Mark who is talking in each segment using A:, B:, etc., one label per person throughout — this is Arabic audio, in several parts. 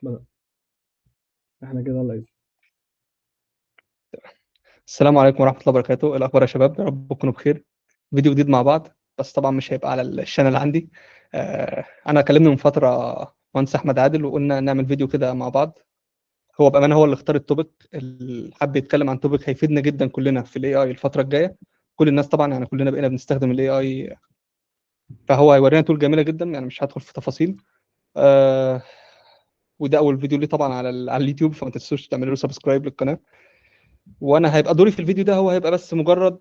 A: بدأ. احنا كده لايف.
B: السلام عليكم ورحمة الله وبركاته. إيه الأخبار يا شباب؟ يا رب تكونوا بخير. فيديو جديد مع بعض، بس طبعا مش هيبقى على الشانل عندي. أنا كلمني من فترة مهندس أحمد عادل وقلنا نعمل فيديو كده مع بعض. هو بأمانة هو اللي اختار التوبيك، اللي حب يتكلم عن توبيك هيفيدنا جدا كلنا في الاي اي الفترة الجاية. كل الناس طبعا، يعني كلنا بقينا بنستخدم الاي اي، فهو هيورينا تول جميلة جدا، يعني مش هدخل في تفاصيل. آه، وده أول فيديو ليه طبعا على اليوتيوب، فما تنسوش تعملوا له سبسكرايب للقناة. وانا هيبقى دوري في الفيديو ده، هو هيبقى بس مجرد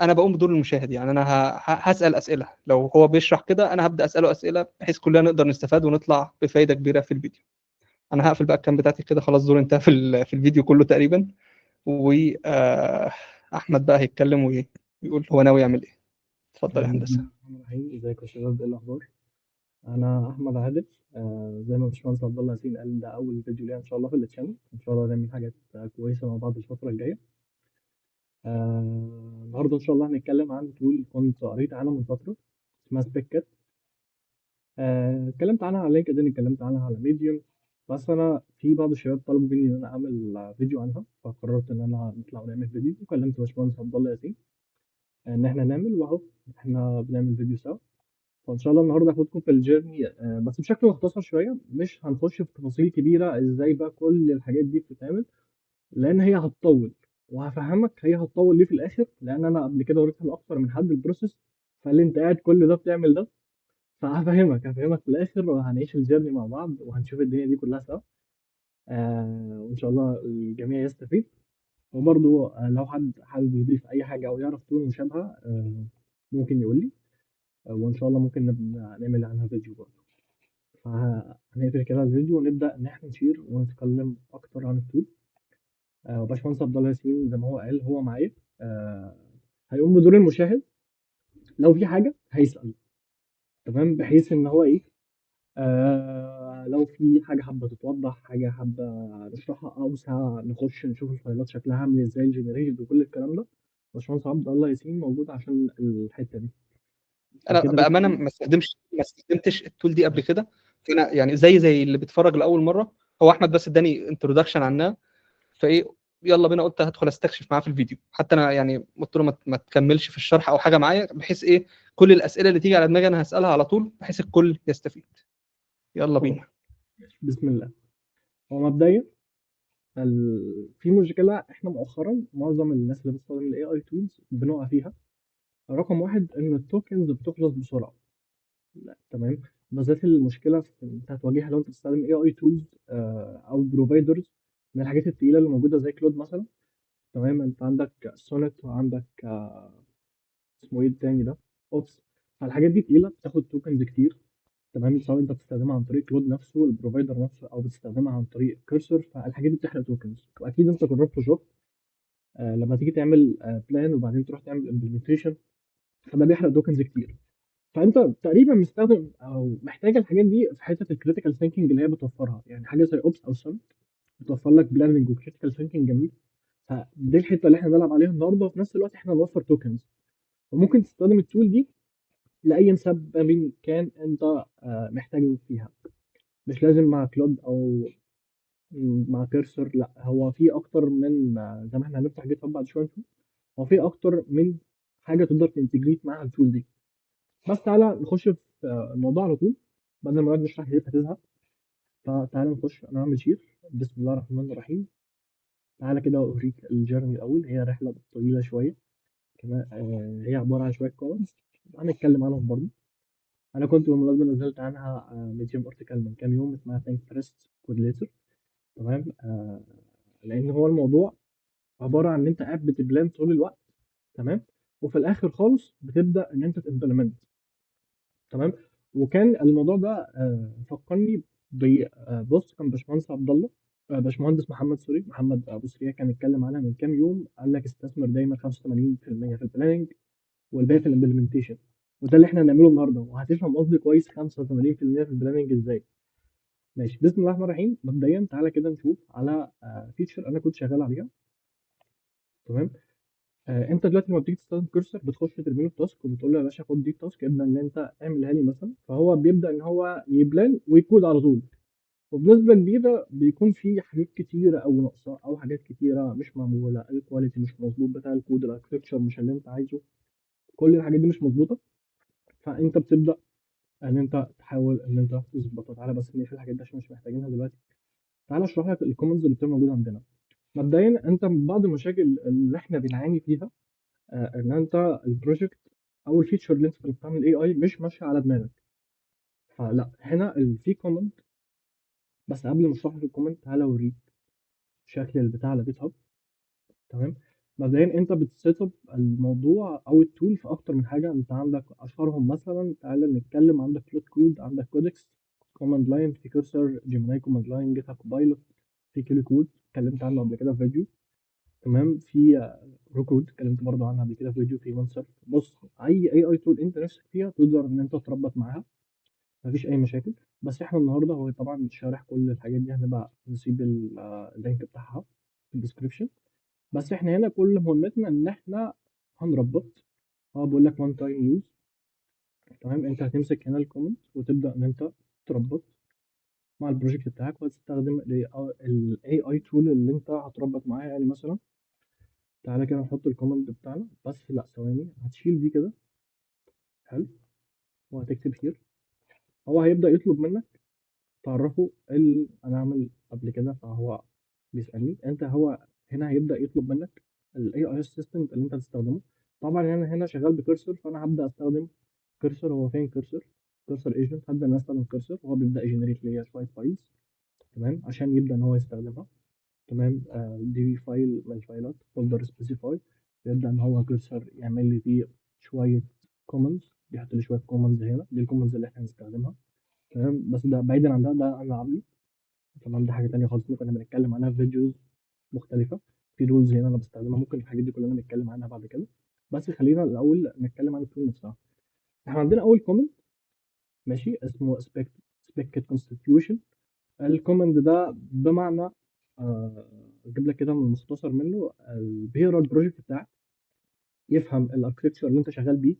B: انا بقوم بدور المشاهد. يعني انا هسأل اسئله، لو هو بيشرح كده انا هبدأ اسأله اسئله بحيث كلنا نقدر نستفاد ونطلع بفايده كبيره في الفيديو. انا هقفل بقى الكام بتاعتي كده، خلاص دور انتهى في الفيديو كله تقريبا. واحمد بقى هيتكلم ويقول هو ناوي يعمل ايه. اتفضل يا
A: بسم
B: هندسه.
A: الله الرحمن الرحيم. ازيكم يا شباب؟ ايه الاخبار؟ انا احمد عادل. زي ما باشمهندس عبد الله ياسين قال، ده اول فيديو ليا ان شاء الله في التشانل. ان شاء الله نعمل حاجات كويسه مع بعض الفتره الجايه. النهارده ان شاء الله هنتكلم عن تول كنت قريت عنها من فتره، اسمها سبيكت. اتكلمت عنها على لينكدين، اتكلمت عنها على ميديوم. بس انا في بعض الشباب طلبوا مني ان انا اعمل فيديو عنها، فقررت ان انا نطلع ونعمل فيديو، وكلمت باشمهندس عبد الله ياسين ان احنا نعمل، واهو احنا بنعمل فيديو سوا. فان شاء الله النهارده هاخدكم في الجيرني، بس بشكل مختصر شويه، مش هنخش في تفاصيل كبيره ازاي بقى كل الحاجات دي بتتعمل، لان هي هتطول. وهفهمك هي هتطول ليه في الاخر، لان انا قبل كده وريتها لاكتر من حد البروسيس، فقال لي انت قاعد كل ده بتعمل ده. هفهمك في الاخر، وهنعيش الجيرني مع بعض، وهنشوف الدنيا دي كلها سوا. وان شاء الله الجميع يستفيد. وبرضو لو حد حابب يضيف اي حاجه او يعرف تكون مشابهه، ممكن يقول لي. وان شاء الله ممكن نعمل عنها فيديو برضه. فهنقفل كده الفيديو ونبدأ إن إحنا نشير ونتكلم أكتر عن التول. وباشمهندس عبد الله ياسين زي ما هو قال هو معايا. آه هيقوم بدور المشاهد، لو في حاجة هيسأل، تمام، بحيث إن هو إيه، لو في حاجة حابة تتوضح، حاجة حابة نشرحها أوسع، نخش نشوف الفايلات شكلها عامل إزاي، الجنريتد وكل الكلام ده. باشمهندس عبد الله ياسين موجود عشان الحتة دي.
B: انا
A: فكده بسم
B: بامانه
A: الله.
B: ما استخدمتش التول دي قبل كده. فانا يعني زي اللي بيتفرج لاول مره. هو احمد بس اداني انتروداكشن عنها، فايه يلا بينا، قلت هدخل استكشف معاه في الفيديو. حتى انا يعني قلت له ما تكملش في الشرح او حاجه معايا، بحيث ايه كل الاسئله اللي تيجي على دماغي انا هسالها على طول، بحيث الكل يستفيد. يلا
A: خلاص،
B: بينا.
A: بسم الله. هو مبدئيا في مشكلة إحنا مؤخرا معظم الناس اللي بتستخدم ال AI tools بنقع فيها. رقم واحد إن التوكنز بتخلص بسرعة. لا، تمام. بالذات المشكلة أنت هتواجهها لو أنت بتستخدم AI tools أو بروفايدرز من الحاجات التقيلة اللي موجودة زي كلود مثلا. تمام، أنت عندك سونيت، وعندك اسمه إيه التاني ده، أوبس. فالحاجات دي تقيلة، بتاخد توكنز كتير. تمام، سواء أنت بتستخدمها عن طريق كلود نفسه البروفايدر نفسه، أو بتستخدمها عن طريق كيرسر، فالحاجات دي بتحرق توكنز. وأكيد أنت جربت وشفت لما تيجي تعمل بلان وبعدين تروح تعمل امبلمنتيشن، فده بيحرق توكنز كتير. فانت تقريبا مستخدم او محتاج الحاجات دي في حته الكريتيكال ثينكينج اللي هي بتوفرها، يعني حاجه زي اوبس او سم بتوفر لك بلاننج وكريتيكال ثينكينج جميل. فدي الحته اللي احنا بنلعب عليها النهارده، وفي نفس الوقت احنا نوفر توكنز. وممكن تستخدم التول دي لاي سبب كان انت محتاجه فيها. مش لازم مع كلود او مع كيرسر، لا، هو في اكتر من زي ما احنا هنفتح جيت هاب بعد شويه نشوف. هو في اكتر من حاجه تقدر تنتجريت مع التول دي. بس تعالى نخش في الموضوع على طول، بدل ما نقعد نشرح كتير هتزهق. فتعالى نخش، انا هعمل شير. بسم الله الرحمن الرحيم. تعالى كده اوريك الجيرني الاول، هي رحله طويله شويه كمان. هي عباره عن شويه كومنتس هنتكلم عنهم برضه. انا كنت بالمناسبه نزلت عنها ميديوم ارتكل من كام يوم، اسمها ثينك فيرست كود ليتر. تمام. لان هو الموضوع عباره عن ان انت قاعد بتبلان طول الوقت، تمام، وفي الاخر خالص بتبدا ان انت تمبلمنت. تمام. وكان الموضوع ده فكرني بص، كان باشمهندس عبد الله، باشمهندس محمد، سوري، محمد ابو سريع، كان اتكلم عنها من كام يوم. قال لك استثمر دايما 85% في البلاننج والباقي في الامبلمنتيشن. وده اللي احنا هنعمله النهارده، وهتفهم قصدي كويس 85% في البلاننج ازاي. ماشي، بسم الله الرحمن الرحيم. مبدئيا تعالى كده نشوف على فيتشر انا كنت شغال عليها. تمام. انت دلوقتي لما بتيجي تستخدم كورسر، بتخش ترمي له التاسك وبتقول له يا باشا خد دي التاسك، ابدا ان انت اعملها لي مثلا، فهو بيبدا ان هو يبلان ويكود على طول. وبنسبة كبيرة بيكون في حاجات كتيرة أوي ناقصة، أو حاجات كتيرة مش معمولة، الكواليتي مش مظبوط بتاع الكود، الاركتكتشر مش اللي أنت عايزه، كل الحاجات دي مش مظبوطة. فأنت بتبدأ إن أنت تحاول إن أنت تظبطها. تعالى بس نقفل الحاجات دي عشان مش محتاجينها دلوقتي. تعالى أشرح لك الكومنتس اللي بتبقى موجودة عندنا. مبدئيا أنت من بعض المشاكل اللي إحنا بنعاني فيها إن أنت البروجكت أو الفيتشر اللي أنت كنت بتعمل اي اي مش ماشية على دماغك. فلا، هنا في كومنت. بس قبل ما اشرح لك الكومنت تعالى اوريك شكل البتاع على جيت هاب. تمام. مبدئيا انت بتسيت اب الموضوع او التول في اكتر من حاجه. انت عندك اشهرهم مثلا، تعالى نتكلم، عندك فلوت كود، عندك كودكس، كوماند لاين، في كورسر، جيميناي كوماند لاين، جيت هاب كوبايلوت، في كيلو كود اتكلمت عنه قبل كده في فيديو. تمام. في رو كود اتكلمت برضه عنها قبل كده في فيديو. في مانسر. بص، اي اي تول انت نفسك فيها تقدر ان انت تربط معاها، مفيش اي مشاكل. بس احنا النهارده هو طبعا شارح كل الحاجات دي، هنبقى نسيب اللينك بتاعها في الديسكربشن. بس احنا هنا كل مهمتنا ان احنا هنربط. هو بيقول لك وان تايم يوز. تمام. انت هتمسك هنا الكومنت وتبدا ان انت تربط مع البروجكت بتاعك، وهتستخدم الاي اي تول اللي انت هتربط معاها. يعني مثلا تعالى كده نحط الكومنت بتاعنا. بس لا، ثواني، هتشيل دي كده. حلو. وهتكتب هير. هو هيبدا يطلب منك تعرفه انا عامل قبل كده. فهو بيسالني انت، هو هنا هيبدا يطلب منك الاي اي اسيستنت اللي انت هتستخدمه. طبعا انا هنا شغال بكرسر، فانا هبدا استخدم كرسر. هو فين كرسر؟ كرسر ايجنت. هبدا ان أنا استخدم كرسر، وهو بيبدا يجنريت لي شويه فايلز. تمام. عشان يبدا ان هو يستخدمها. تمام. دي فايل من الفايلات، فولدر سبيسيفاي. يبدا ان هو كرسر يعمل لي فيه شويه كومنتس، بيحط لي شويه كومنتس هنا. دي الكومنتس اللي احنا هنستخدمها. تمام. بس ده بعيدا عن ده انا عامله. تمام. دي حاجة تانية خالص ممكن نبقى نتكلم عنها في فيديوز مختلفة. في رولز هنا أنا بستخدمها، ممكن الحاجات دي كلنا نتكلم عنها بعد كده. بس خلينا الأول نتكلم عن التول نفسها. إحنا عندنا أول كومنت ماشي اسمه expected constitution. الكومنت ده بمعنى أجيب لك كده من المختصر منه، بيقرا البروجكت بتاعك، يفهم الاركتكتشر اللي انت شغال بيه،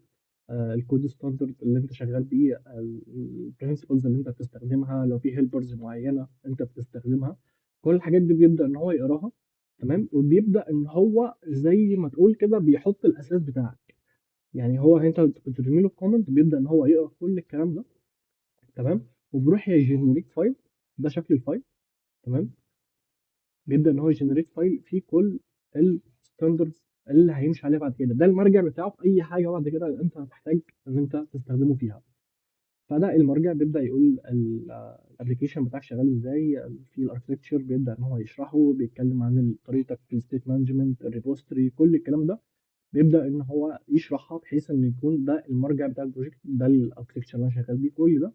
A: الكود ستاندرد اللي انت شغال بيه، البرنسبلز اللي انت بتستخدمها، لو في هيلبرز معينه انت بتستخدمها. كل الحاجات دي بيبدا ان هو يقراها. تمام. وبيبدا ان هو زي ما تقول كده بيحط الاساس بتاعك. يعني هو انت بترمي له الكومنت، بيبدا ان هو يقرا كل الكلام ده. تمام. وبيروح يجنريت فايل. ده شكل الفايل. تمام. بيبدا ان هو يجنريت فايل فيه كل الستاندردز اللي هيمشي عليها بعد كده. ده المرجع بتاعه في اي حاجه بعد كده انت هتحتاج ان انت تستخدمه فيها. فده المرجع بيبدا يقول الابلكيشن بتاعك شغال ازاي. في الاركتكتشر بيبدا ان هو يشرحه، بيتكلم عن طريقتك في الستيت مانجمنت، الريبوستري، كل الكلام ده بيبدا ان هو يشرحها، بحيث ان يكون ده المرجع بتاع البروجكت. ده الاركتكتشر اللي انا شغال بيه كل ده،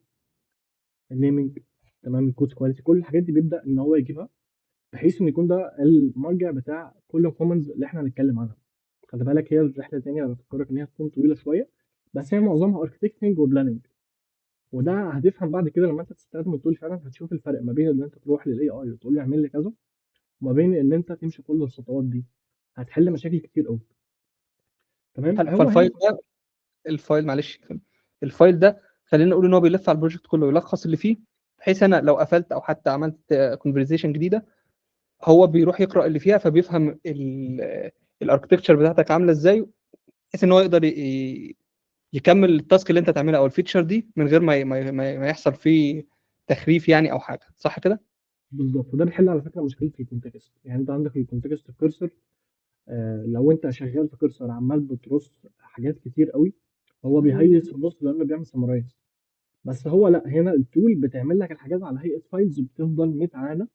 A: النيمنج. تمام. الكود كواليتي، كل الحاجات دي بيبدا ان هو يجيبها، بحيث ان يكون ده المرجع بتاع كل الكومنتس اللي احنا هنتكلم عنها. خلي بالك، هي الرحله التانيه انا بفكرك ان هي تكون طويله شويه، بس هي معظمها اركتكتنج وبلاننج. وده هتفهم بعد كده لما انت تستخدم التول فعلا. هتشوف الفرق ما بين ان انت تروح للاي اي وتقول له اعمل لي كذا، وما بين ان انت تمشي كل الخطوات دي. هتحل مشاكل كتير قوي. تمام.
B: حلو.
A: هو هنا.
B: فالفايل ده، الفايل معلش، الفايل ده خلينا نقول ان هو بيلف على البروجكت كله ويلخص اللي فيه، بحيث انا لو قفلت او حتى عملت كونفرزيشن جديده، هو بيروح يقرا اللي فيها، فبيفهم الاركتكتشر بتاعتك عامله ازاي، بحيث ان هو يقدر يكمل التاسك اللي انت تعملها او الفيتشر دي من غير ما يحصل فيه تخريف يعني او حاجه. صح كده؟
A: بالظبط. وده بيحل على فكره مشكله الكونتكست. يعني انت عندك الكونتكست في كورسر. لو انت شغال في كورسر عمال بترص حاجات كتير قوي، هو بيهيس في النص لانه بيعمل سمرايز. بس هو لا، هنا التول بتعمل لك الحاجات على هيئه فايلز، بتفضل متعانه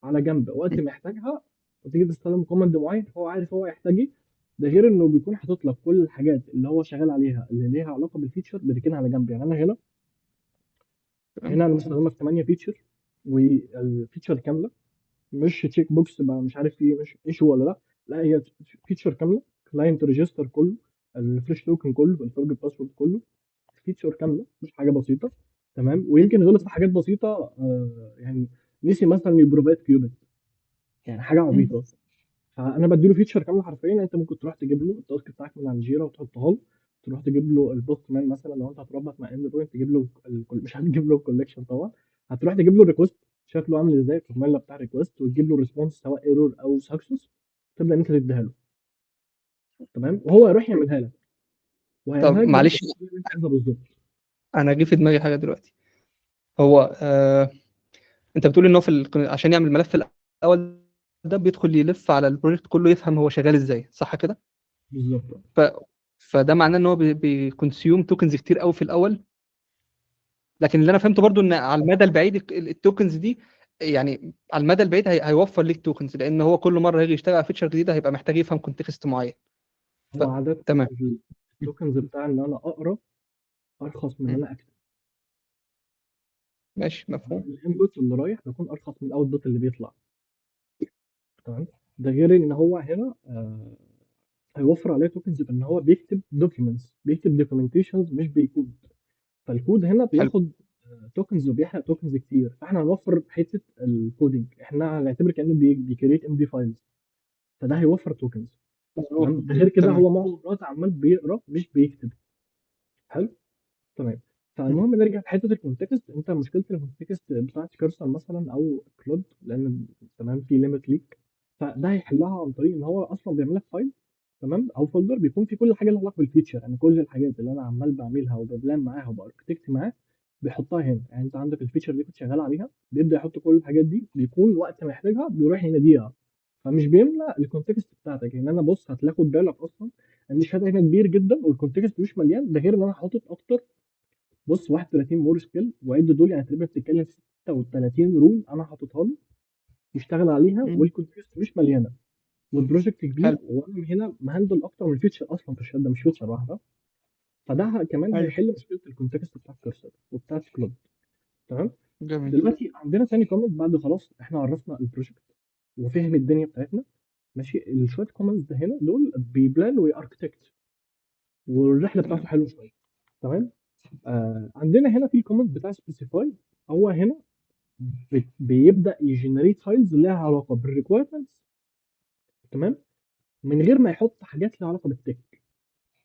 A: على جنب وقت محتاجها، وتيجي تستخدم كوماند معين هو عارف هو يحتاج ايه. ده غير انه بيكون حاطط لك كل الحاجات اللي هو شغال عليها اللي ليها علاقه بالفيتشر بتركنها على جنب. يعني انا هنا،
B: تمام.
A: انا مستخدمه في 8 فيتشر، والفيتشر كامله، مش تشيك بوكس بقى مش عارف فيه مش ايشو ولا لا. لا، هي فيتشر كامله. كلاينت ريجستر كله، الريفرش توكن كله، الفورجت باسورد كله. فيتشر كامله مش حاجه بسيطه. تمام. ويمكن غلط في حاجات بسيطه، يعني نسي مثلا يبروفايد كيوبيت، يعني حاجه عبيطه. فانا بديله فيتشر كامله حرفيا. انت ممكن تروح تجيب له التاسك بتاعك من على الجيرا وتحطها له. تروح تجيب له البوست مان مثلا، لو انت هتربط مع اند بوينت تجيب له مش هتجيب له الكولكشن طبعا. هتروح تجيب له الريكوست. شكله عامل ازاي في الميل بتاع ريكوست، وتجيب له ريسبونس سواء ايرور او سكسس، تبدا انت تديها له. تمام، وهو يروح يعملها لك،
B: طب
A: وهيعملها لك
B: معلش،
A: بالطريقه اللي انت عايزها بالظبط.
B: انا جه في دماغي حاجه دلوقتي. هو انت بتقول ان هو عشان يعمل ملف الاول ده بيدخل يلف على البروجكت كله، يفهم هو شغال ازاي، صح كده؟
A: بالظبط.
B: ف... فده معناه ان هو بيكونسيوم توكنز كتير قوي في الاول. لكن اللي انا فهمته برضو ان على المدى البعيد التوكنز دي، يعني على المدى البعيد هيوفر ليك توكنز، لان هو كل مره هيجي يشتغل على فيتشر جديده هيبقى محتاج يفهم كونتكست معين. ف...
A: هو عاده
B: تمام.
A: التوكنز بتاع ان انا اقرا ارخص من ان
B: م.
A: انا اكتب.
B: ماشي، مفهوم.
A: الانبوت اللي رايح بيكون ارخص من الاوتبوت اللي بيطلع. تمام. ده غير ان هو هنا هيوفر عليه توكنز بان هو بيكتب دوكيومنتس، بيكتب دوكيومنتيشنز مش بيكود. فالكود هنا
B: حلو.
A: بياخد توكنز وبيحرق توكنز كتير، فاحنا هنوفر حته الكودينج، احنا هنعتبر كانه بيكريت ام دي فايلز، فده هيوفر توكنز.
B: مظبوط.
A: تمام. ده غير كده
B: تمام.
A: هو معظم الوقت عمال بيقرا مش بيكتب. حلو. تمام.
B: م.
A: فالمهم نرجع لحته الكونتكست. انت مشكله الكونتكست بتاعت كارسون مثلا او كلود، لان تمام في ليميت ليك، فده هيحلها عن طريق ان هو اصلا بيعمل لك فايل، تمام، او فولدر بيكون فيه كل حاجه لها علاقه بالفيتشر، يعني كل الحاجات اللي انا عمال بعملها وببلان معاها وباركتكت معاه بيحطها هنا. يعني انت عندك الفيتشر اللي كنت شغال عليها، بيبدا يحط كل الحاجات دي، بيكون وقت ما يحتاجها بيروح يناديها. فمش بيملى الكونتكست بتاعتك. يعني انا بص هتاخد بالك اصلا ان الشات هنا كبير جدا والكونتكست مش مليان، ده غير ان انا حاطط اكتر. بص 31 مور سكيل وعد دول، يعني تقريبا بتتكلم في 36 رول انا حاططها له يشتغل عليها،
B: م.
A: والكونتكست مش مليانه، والبروجكت كبير،
B: حلو.
A: وانا هنا مهندل اكتر من فيتشر اصلا في الشات ده، مش فيتشر واحده. فده كمان
B: ايوه.
A: هيحل مشكله الكونتكست بتاع الكورسر وبتاع كلوب. تمام.
B: جميل.
A: دلوقتي عندنا تاني كومنت بعد خلاص احنا عرفنا البروجكت وفهم الدنيا بتاعتنا. ماشي، الشويه كومنتس ده هنا دول بيبلان واركتكت، والرحله بتاعته
B: تمام.
A: حلوه شويه. تمام. عندنا هنا في الكومنت بتاع سبيسيفاي. هو هنا بيبدا يجنريت فايلز لها علاقه بالريكويرمنتس، تمام، من غير ما يحط حاجات لها علاقه بالتك.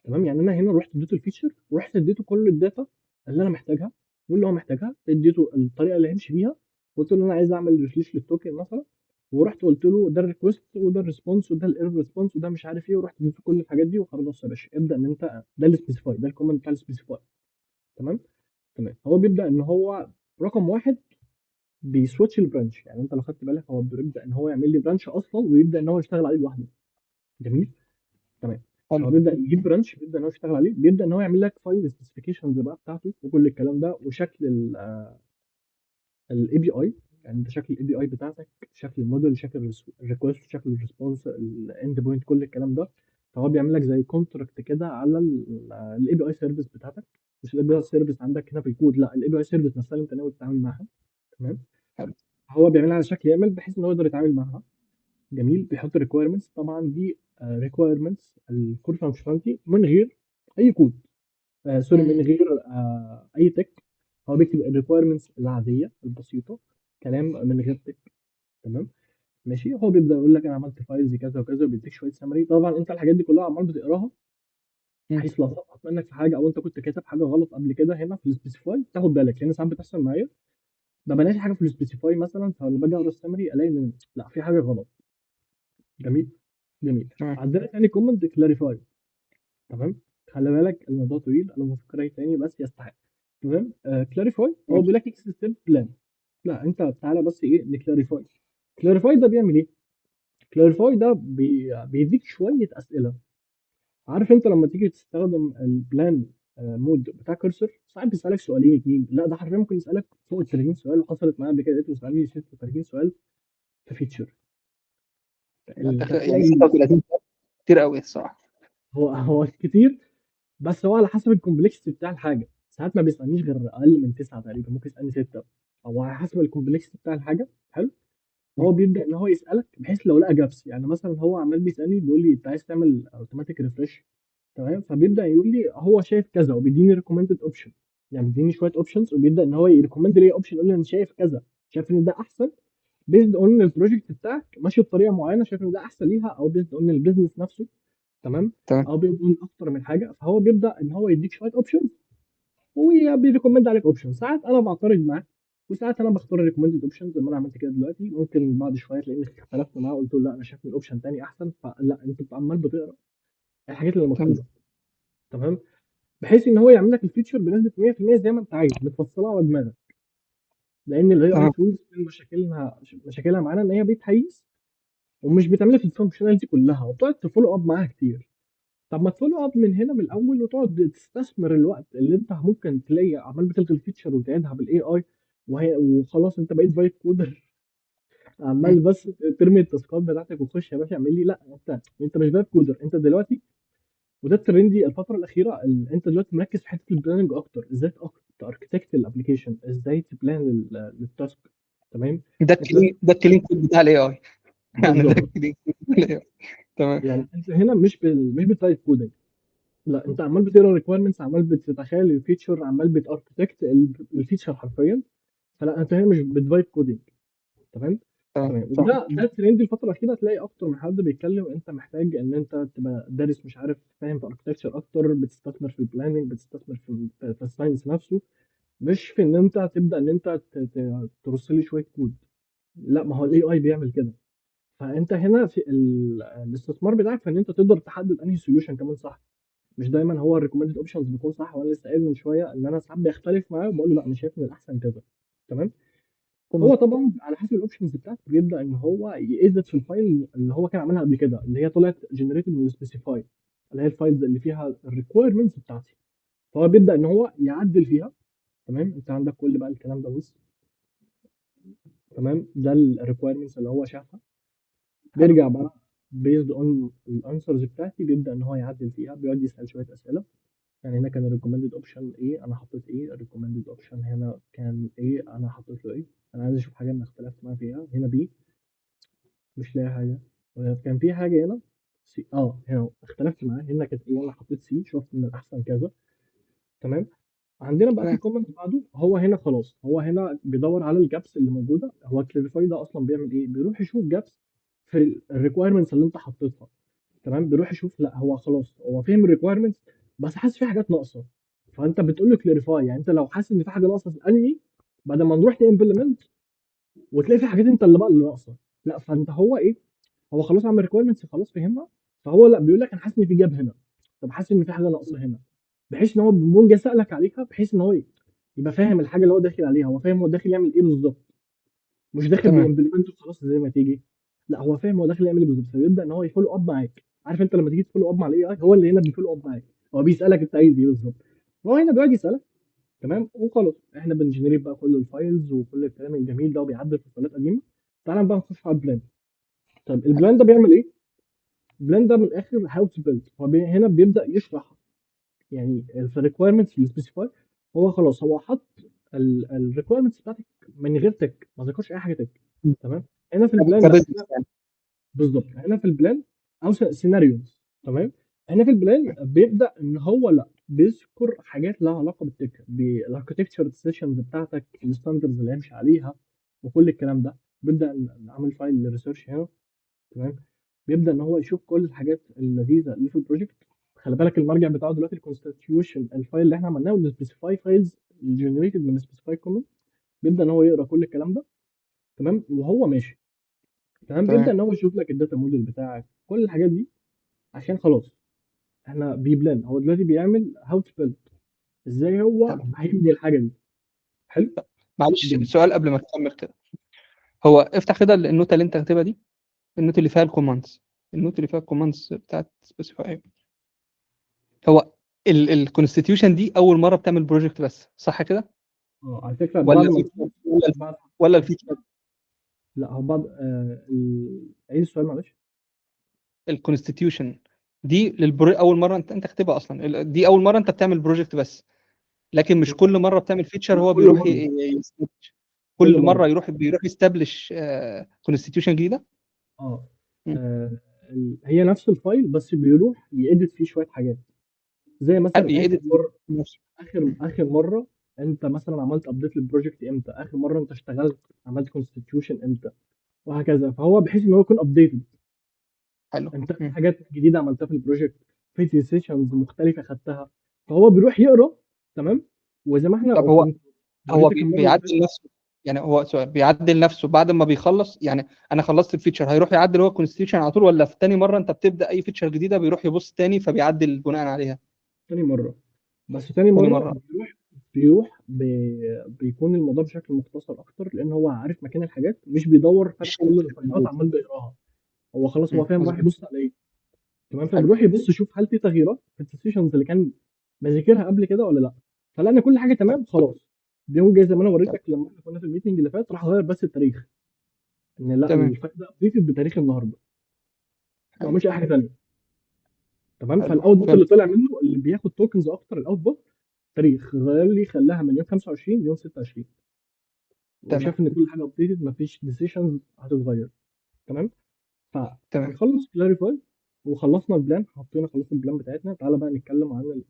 A: تمام. يعني انا هنا رحت اديته الفيتشر، ورحت اديته كل الداتا اللي انا محتاجها واللي هو محتاجها، اديته الطريقه اللي هيمشي بيها، قلت له انا عايز اعمل ريفريش للتوكن مثلا، ورحت قلت له ده الريكوست وده الريسبونس وده الايرور ريسبونس وده مش عارف ايه، ورحت اديته كل الحاجات دي وخلاص يا باشا ابدا ان انت ده السبيسيفاي، ده الكومنت بتاع السبيسيفاي. تمام. تمام. هو بيبدا ان هو رقم واحد بيسويتش البرانش. يعني انت لو خدت بالك هو بيبدا ان هو يعمل لي برانش اصلا ويبدا ان هو يشتغل عليه لوحده. جميل. تمام.
B: حلو.
A: فهو بيبدا يجيب برانش، بيبدا ان هو يشتغل عليه، بيبدا ان هو يعمل لك فايل سبيسيفيكيشنز بقى بتاعته وكل الكلام ده، وشكل الاي بي اي. يعني انت شكل الاي بي اي بتاعتك، شكل الموديل، شكل الريكوست، شكل الريسبونس، الاند بوينت، كل الكلام ده. فهو بيعمل لك زي كونتراكت كده على الاي بي اي سيرفيس بتاعتك. مش الاي بي اي سيرفيس عندك هنا في الكود، لا الاي بي اي سيرفيس نفسها اللي انت ناوي تتعامل معاها. تمام.
B: حلو.
A: هو بيعملها على شكل يامل بحيث ان هو يقدر يتعامل معاها. جميل. بيحط ريكويرمنتس، طبعا دي ريكويرمنتس الكود فانكشناليتي من غير اي كود، سوري، من
B: م.
A: غير اي تك. هو بيكتب الريكويرمنتس العاديه البسيطه، كلام من غير تك. تمام. ماشي. هو بيبدا يقول لك انا عملت فايلز كذا وكذا، وبيديك شويه سمري. طبعا انت الحاجات دي كلها عمال بتقراها،
B: م.
A: بحيث لو سقط منك في حاجه او انت كنت كاتب حاجه غلط قبل كده هنا في السبيسيفاي تاخد بالك، لان ساعات بتحصل معايا ما بلاقي حاجه في السبيسيفاي مثلا، فلما باجي اقرا السمري الاقي ان لا في حاجه غلط. جميل. جميل.
B: تمام.
A: عندنا تاني كومنت كلاريفاي. تمام. خلي بالك الموضوع طويل، انا بفكر ايه تاني بس يستحق. تمام. كلاريفاي هو
B: ماشي.
A: بيقول لك اكس ستيب بلان. لا انت تعالى بس ايه نكلاريفاي. كلاريفاي ده بيعمل ايه؟ كلاريفاي ده بيديك شويه اسئله. عارف انت لما تيجي تستخدم البلان مود بتاع كورسر، ساعات بيسالك سؤالين اتنين، لا ده حرفيا ممكن يسالك فوق ال 30 سؤال، وحصلت معايا قبل كده لقيته يسالني 36 سؤال في فيتشر.
B: يعني
A: تخيل.
B: 36 كتير قوي الصراحه.
A: هو كتير، بس هو على حسب الكومبلكسيتي بتاع الحاجه. ساعات ما بيسالنيش غير اقل من تسعه تقريبا، ممكن يسالني سته، او على حسب الكومبلكسيتي بتاع الحاجه. حلو.
B: م.
A: هو بيبدا ان هو يسالك بحيث لو لقى جابس، يعني مثلا هو عمال بيسالني بيقول لي انت عايز تعمل اوتوماتيك ريفرش، تمام، فبيبدا يقول لي هو شايف كذا وبيديني ريكومندد اوبشن. يعني بيديني شويه اوبشنز وبيبدا ان هو يريكومند لي اوبشن، يقول لي انا شايف كذا، شايف ان ده احسن، بيزد اون البروجكت بتاعك ماشي بطريقه معينه، شايف ان ده احسن ليها، او بيزد اون البيزنس نفسه. تمام.
B: تمام.
A: او بيكون اكتر من حاجه، فهو بيبدا ان هو يديك شويه اوبشنز وبيريكومند عليك اوبشن. ساعات انا بعترض معاه وساعات انا بختار الريكومندد اوبشن زي ما انا عملت كده دلوقتي. ممكن بعد شويه تلاقيني اختلفت معاه قلت له لا انا شايف ان الاوبشن تاني احسن، فلا انت بتبقى عمال بتقرا الحاجات اللي
B: تمام.
A: مكتوبه. تمام. بحيث ان هو يعمل لك الفيتشر بنسبه 100% زي ما انت عايز متفصله على دماغك. لان الاي اي
B: تمام.
A: تولز من مشاكلها معانا ان هي بتهيس ومش بتعمل لك الفانكشناليتي كلها وبتقعد تفولو اب معاها كتير. طب ما تفولو اب من هنا من الاول وتقعد تستثمر الوقت اللي انت ممكن تلاقي عمال بتلغي الفيتشر وتعيدها بالاي اي، وخلاص انت بقيت فايت كودر
B: مم.
A: عمال بس ترمي التاسكات بتاعتك وتخش يا باشا اعمل لي. لا، انت مش فايت كودر انت دلوقتي. وده الترندي الفتره الاخيره، انت دلوقتي مركز في حته البلاننج اكتر، ازاي تاركتكت الابلكيشن، ازاي تبلان التاسك. تمام. انت
B: ده الكلين كود بتاع الاي اي. يعني ده
A: بالظبط.
B: الكلين كود بتاع الاي اي. تمام.
A: يعني انت هنا مش بترايت كودنج، لا انت عمال بتقرا ريكويرمنتس، عمال بتتخيل الفيتشر، عمال بتاركتكت الفيتشر حرفيا. فلا انت هنا مش بتفايب كودنج. تمام.
B: تمام.
A: تمام.
B: صح.
A: وده الترند الفتره الاخيره، هتلاقي اكتر من حد بيتكلم انت محتاج ان انت تبقى دارس مش عارف فاهم في اركتكتشر اكتر، بتستثمر في البلاننج، بتستثمر في الساينس نفسه، مش في ان انت تبدا ان انت ترص لي شويه كود. لا، ما هو الاي اي بيعمل كده. فانت هنا في الاستثمار بتاعك في ان انت تقدر تحدد انهي سوليوشن كمان صح. مش دايما هو الريكومندد اوبشنز بيكون صح، وانا لسه قايل من شويه ان انا ساعات بيختلف معاه وبقول له لا انا شايف ان الاحسن كذا. تمام.
B: تمام.
A: هو طبعا على حسب الاوبشنز بتاعته بيبدا ان هو يedit في الفايل اللي هو كان عاملها قبل كده، اللي هي طلعت جنريتد من السبيسيفاي، اللي هي الفايلز اللي فيها الريكويرمنتس بتاعتي. فهو بيبدا ان هو يعدل فيها. تمام. انت عندك كل بقى الكلام ده بص. تمام. ده الريكويرمنتس اللي هو شافها.
B: حلو.
A: بيرجع بقى based on الانسرز بتاعتي، بيبدا ان هو يعدل فيها، بيقعد يسال شويه اسئله. يعني هنا كان الريكومندد اوبشن ايه، انا حطيت ايه. الريكومندد اوبشن هنا كان ايه، انا حطيت له ايه. انا عايز اشوف حاجه انا اختلفت معاه فيها. هنا بي، مش لاقي حاجه. كان في حاجه هنا سي، هنا اختلفت معاه. هنا كانت ايه، انا حطيت سي، شفت ان الاحسن كذا. تمام. عندنا بقى في
B: تمام.
A: كومنت بعده، هو هنا خلاص، هو هنا بيدور على الجابس اللي موجوده. هو كلاريفاي ده اصلا بيعمل ايه، بيروح يشوف جابس في الريكويرمنتس اللي انت حطيتها. تمام. بيروح يشوف، لا هو خلاص هو فهم الريكويرمنتس بس حاسس في حاجات ناقصه. فانت بتقول له كلاريفاي. يعني انت لو حاسس ان في حاجه ناقصه اسالني، بدل ما نروح نمبلمنت وتلاقي في حاجات انت اللي بقى اللي ناقصه. لا، فانت هو ايه، هو خلاص عمل ريكويرمنتس خلاص فهمها. فهو لا بيقول لك انا حاسس ان في جاب هنا، طب حاسس ان في حاجه ناقصه هنا. بحيث ان هو بيقوم جاي سالك عليها، بحيث ان هو يبقى فاهم الحاجه اللي هو داخل عليها، هو فاهم هو داخل يعمل ايه بالظبط. مش داخل
B: تمام.
A: بيمبلمنت وخلاص زي ما تيجي. لا، هو فاهم هو داخل يعمل ايه بالظبط، فيبدا ان هو يفولو اب معاك. عارف انت لما تيجي تفولو اب مع الاي اي، هو اللي هنا بيفولو اب معاك. هو بيسالك انت عايز ايه بالظبط. هو هنا بيقعد يسالك. تمام. وخلاص احنا بنجنريت بقى كل الفايلز وكل الكلام الجميل ده، وبيعدل في فايلات قديمه. تعال بقى نخش على البلان. طب
B: حلو.
A: البلان ده بيعمل ايه؟ البلان ده من الاخر هاو تو بيلد. هو هنا بيبدا يشرح يعني الريكويرمنتس اللي سبيسيفاي. هو خلاص هو حط الريكويرمنتس بتاعتك من غير تك، ما ذكرش اي حاجه تك.
B: مم.
A: تمام. هنا في البلان لا،
B: كبزنس يعني.
A: بالظبط هنا في البلان او سيناريوز. تمام. هنا في البلان بيبدا ان هو لا بيذكر حاجات لها علاقه بالتك، بالاركتكتشر ديسيشنز بتاعتك، الستاندردز اللي هيمشي عليها وكل الكلام ده. بيبدا نعمل فايل ريسيرش هنا. تمام. بيبدا ان هو يشوف كل الحاجات اللذيذه اللي في البروجكت. خلي بالك المرجع بتاعه دلوقتي الكونستيتيوشن، الفايل اللي احنا عملناه والسبيسيفاي فايلز الجنريتد من سبيسيفاي كومنت. بيبدا ان هو يقرا كل الكلام ده. تمام. وهو ماشي. تمام. بيبدا
B: تمام.
A: ان هو يشوف لك الداتا موديل بتاعك، كل الحاجات دي. عشان خلاص احنا بيبلان، هو دلوقتي بيعمل هاو تو بيلد، ازاي هو
B: تمام.
A: هيبني الحاجه دي. حلو
B: معلش
A: جدا.
B: سؤال قبل ما تكمل كده. هو افتح كده النوتة اللي انت كاتبها دي، النوت اللي فيها الكوماندز، النوت اللي فيها الكوماندز بتاعت سبيسيفاي. هو الكونستيتيوشن دي اول مره بتعمل بروجكت بس، صح كده؟
A: على فكره بعد
B: ولا
A: ما
B: في
A: تخلص،
B: ولا
A: بعد
B: ولا الفيتشر؟
A: لا هو بعد عيد السؤال معلش.
B: الكونستيتيوشن دي اول مره انت كاتبها اصلا، دي اول مره انت بتعمل بروجكت بس، لكن مش كل مره بتعمل فيتشر
A: لا،
B: هو
A: كل
B: بيروح
A: مره. كل
B: كل مره
A: مره.
B: بيروح يستبلش كونستيتيوشن جديده.
A: اه.
B: م.
A: هي نفس الفايل بس بيروح يedit فيه شويه حاجات. زي مثلا اخر
B: يأديت
A: مره،
B: نفسه.
A: اخر مره انت مثلا عملت ابديت للبروجكت امتى، اخر مره انت اشتغلت عملت كونستيتيوشن امتى، وهكذا. فهو بحيث ان هو يكون ابديتد.
B: حلو.
A: انت في
B: م.
A: حاجات جديده عملتها في البروجكت، في ديسيشنز مختلفه خدتها. فهو بيروح يقرا. تمام. وزي ما احنا
B: طب هو
A: كنت
B: هو
A: وريتك المره اللي
B: بيعدل
A: فاتت.
B: نفسه يعني هو سؤال بيعدل نفسه بعد ما بيخلص، يعني انا خلصت الفيتشر هيروح يعدل هو كونستيوشن على طول، ولا في تاني مره انت بتبدا اي فيتشر جديده بيروح يبص تاني فبيعدل بناء عليها؟
A: تاني مره. بس تاني
B: تاني
A: مره
B: مره.
A: بيروح بيكون الموضوع بشكل مختصر اكتر، لان هو عارف مكان الحاجات، مش بيدور فاتح
B: الشيء
A: كل الفايلات
B: موجود.
A: عمال بيقراها. هو خلاص هو فاهم راح
B: مظبوط.
A: يبص على ايه. تمام،
B: حلو.
A: فبيروح يبص يشوف هل في تغييرات في السيشنز اللي كان مذاكرها قبل كده ولا لا. فلان كل حاجه
B: حلو.
A: تمام خلاص، بيقوم جاي زي ما انا
B: تمام.
A: وريتك لما احنا كنا في الميتنج اللي فات، راح غير بس التاريخ، ان لا
B: تمام.
A: الفايل ده ابديتد بتاريخ النهارده، ما
B: حلو.
A: عملش اي حاجه ثانيه. تمام،
B: حلو.
A: فالاوتبوت اللي
B: فهمت.
A: طلع منه اللي بياخد توكنز اكتر، الاوتبوت تاريخ غير لي خلاها من يوم 25 ليوم 26،
B: تمام.
A: وشاف ان كل حاجه ابديتد، مفيش ديسيشنز هتتغير. تمام،
B: تمام.
A: فهنخلص كلاريفاي وخلصنا البلان، خلصنا البلان بتاعتنا. تعالى بقى نتكلم عن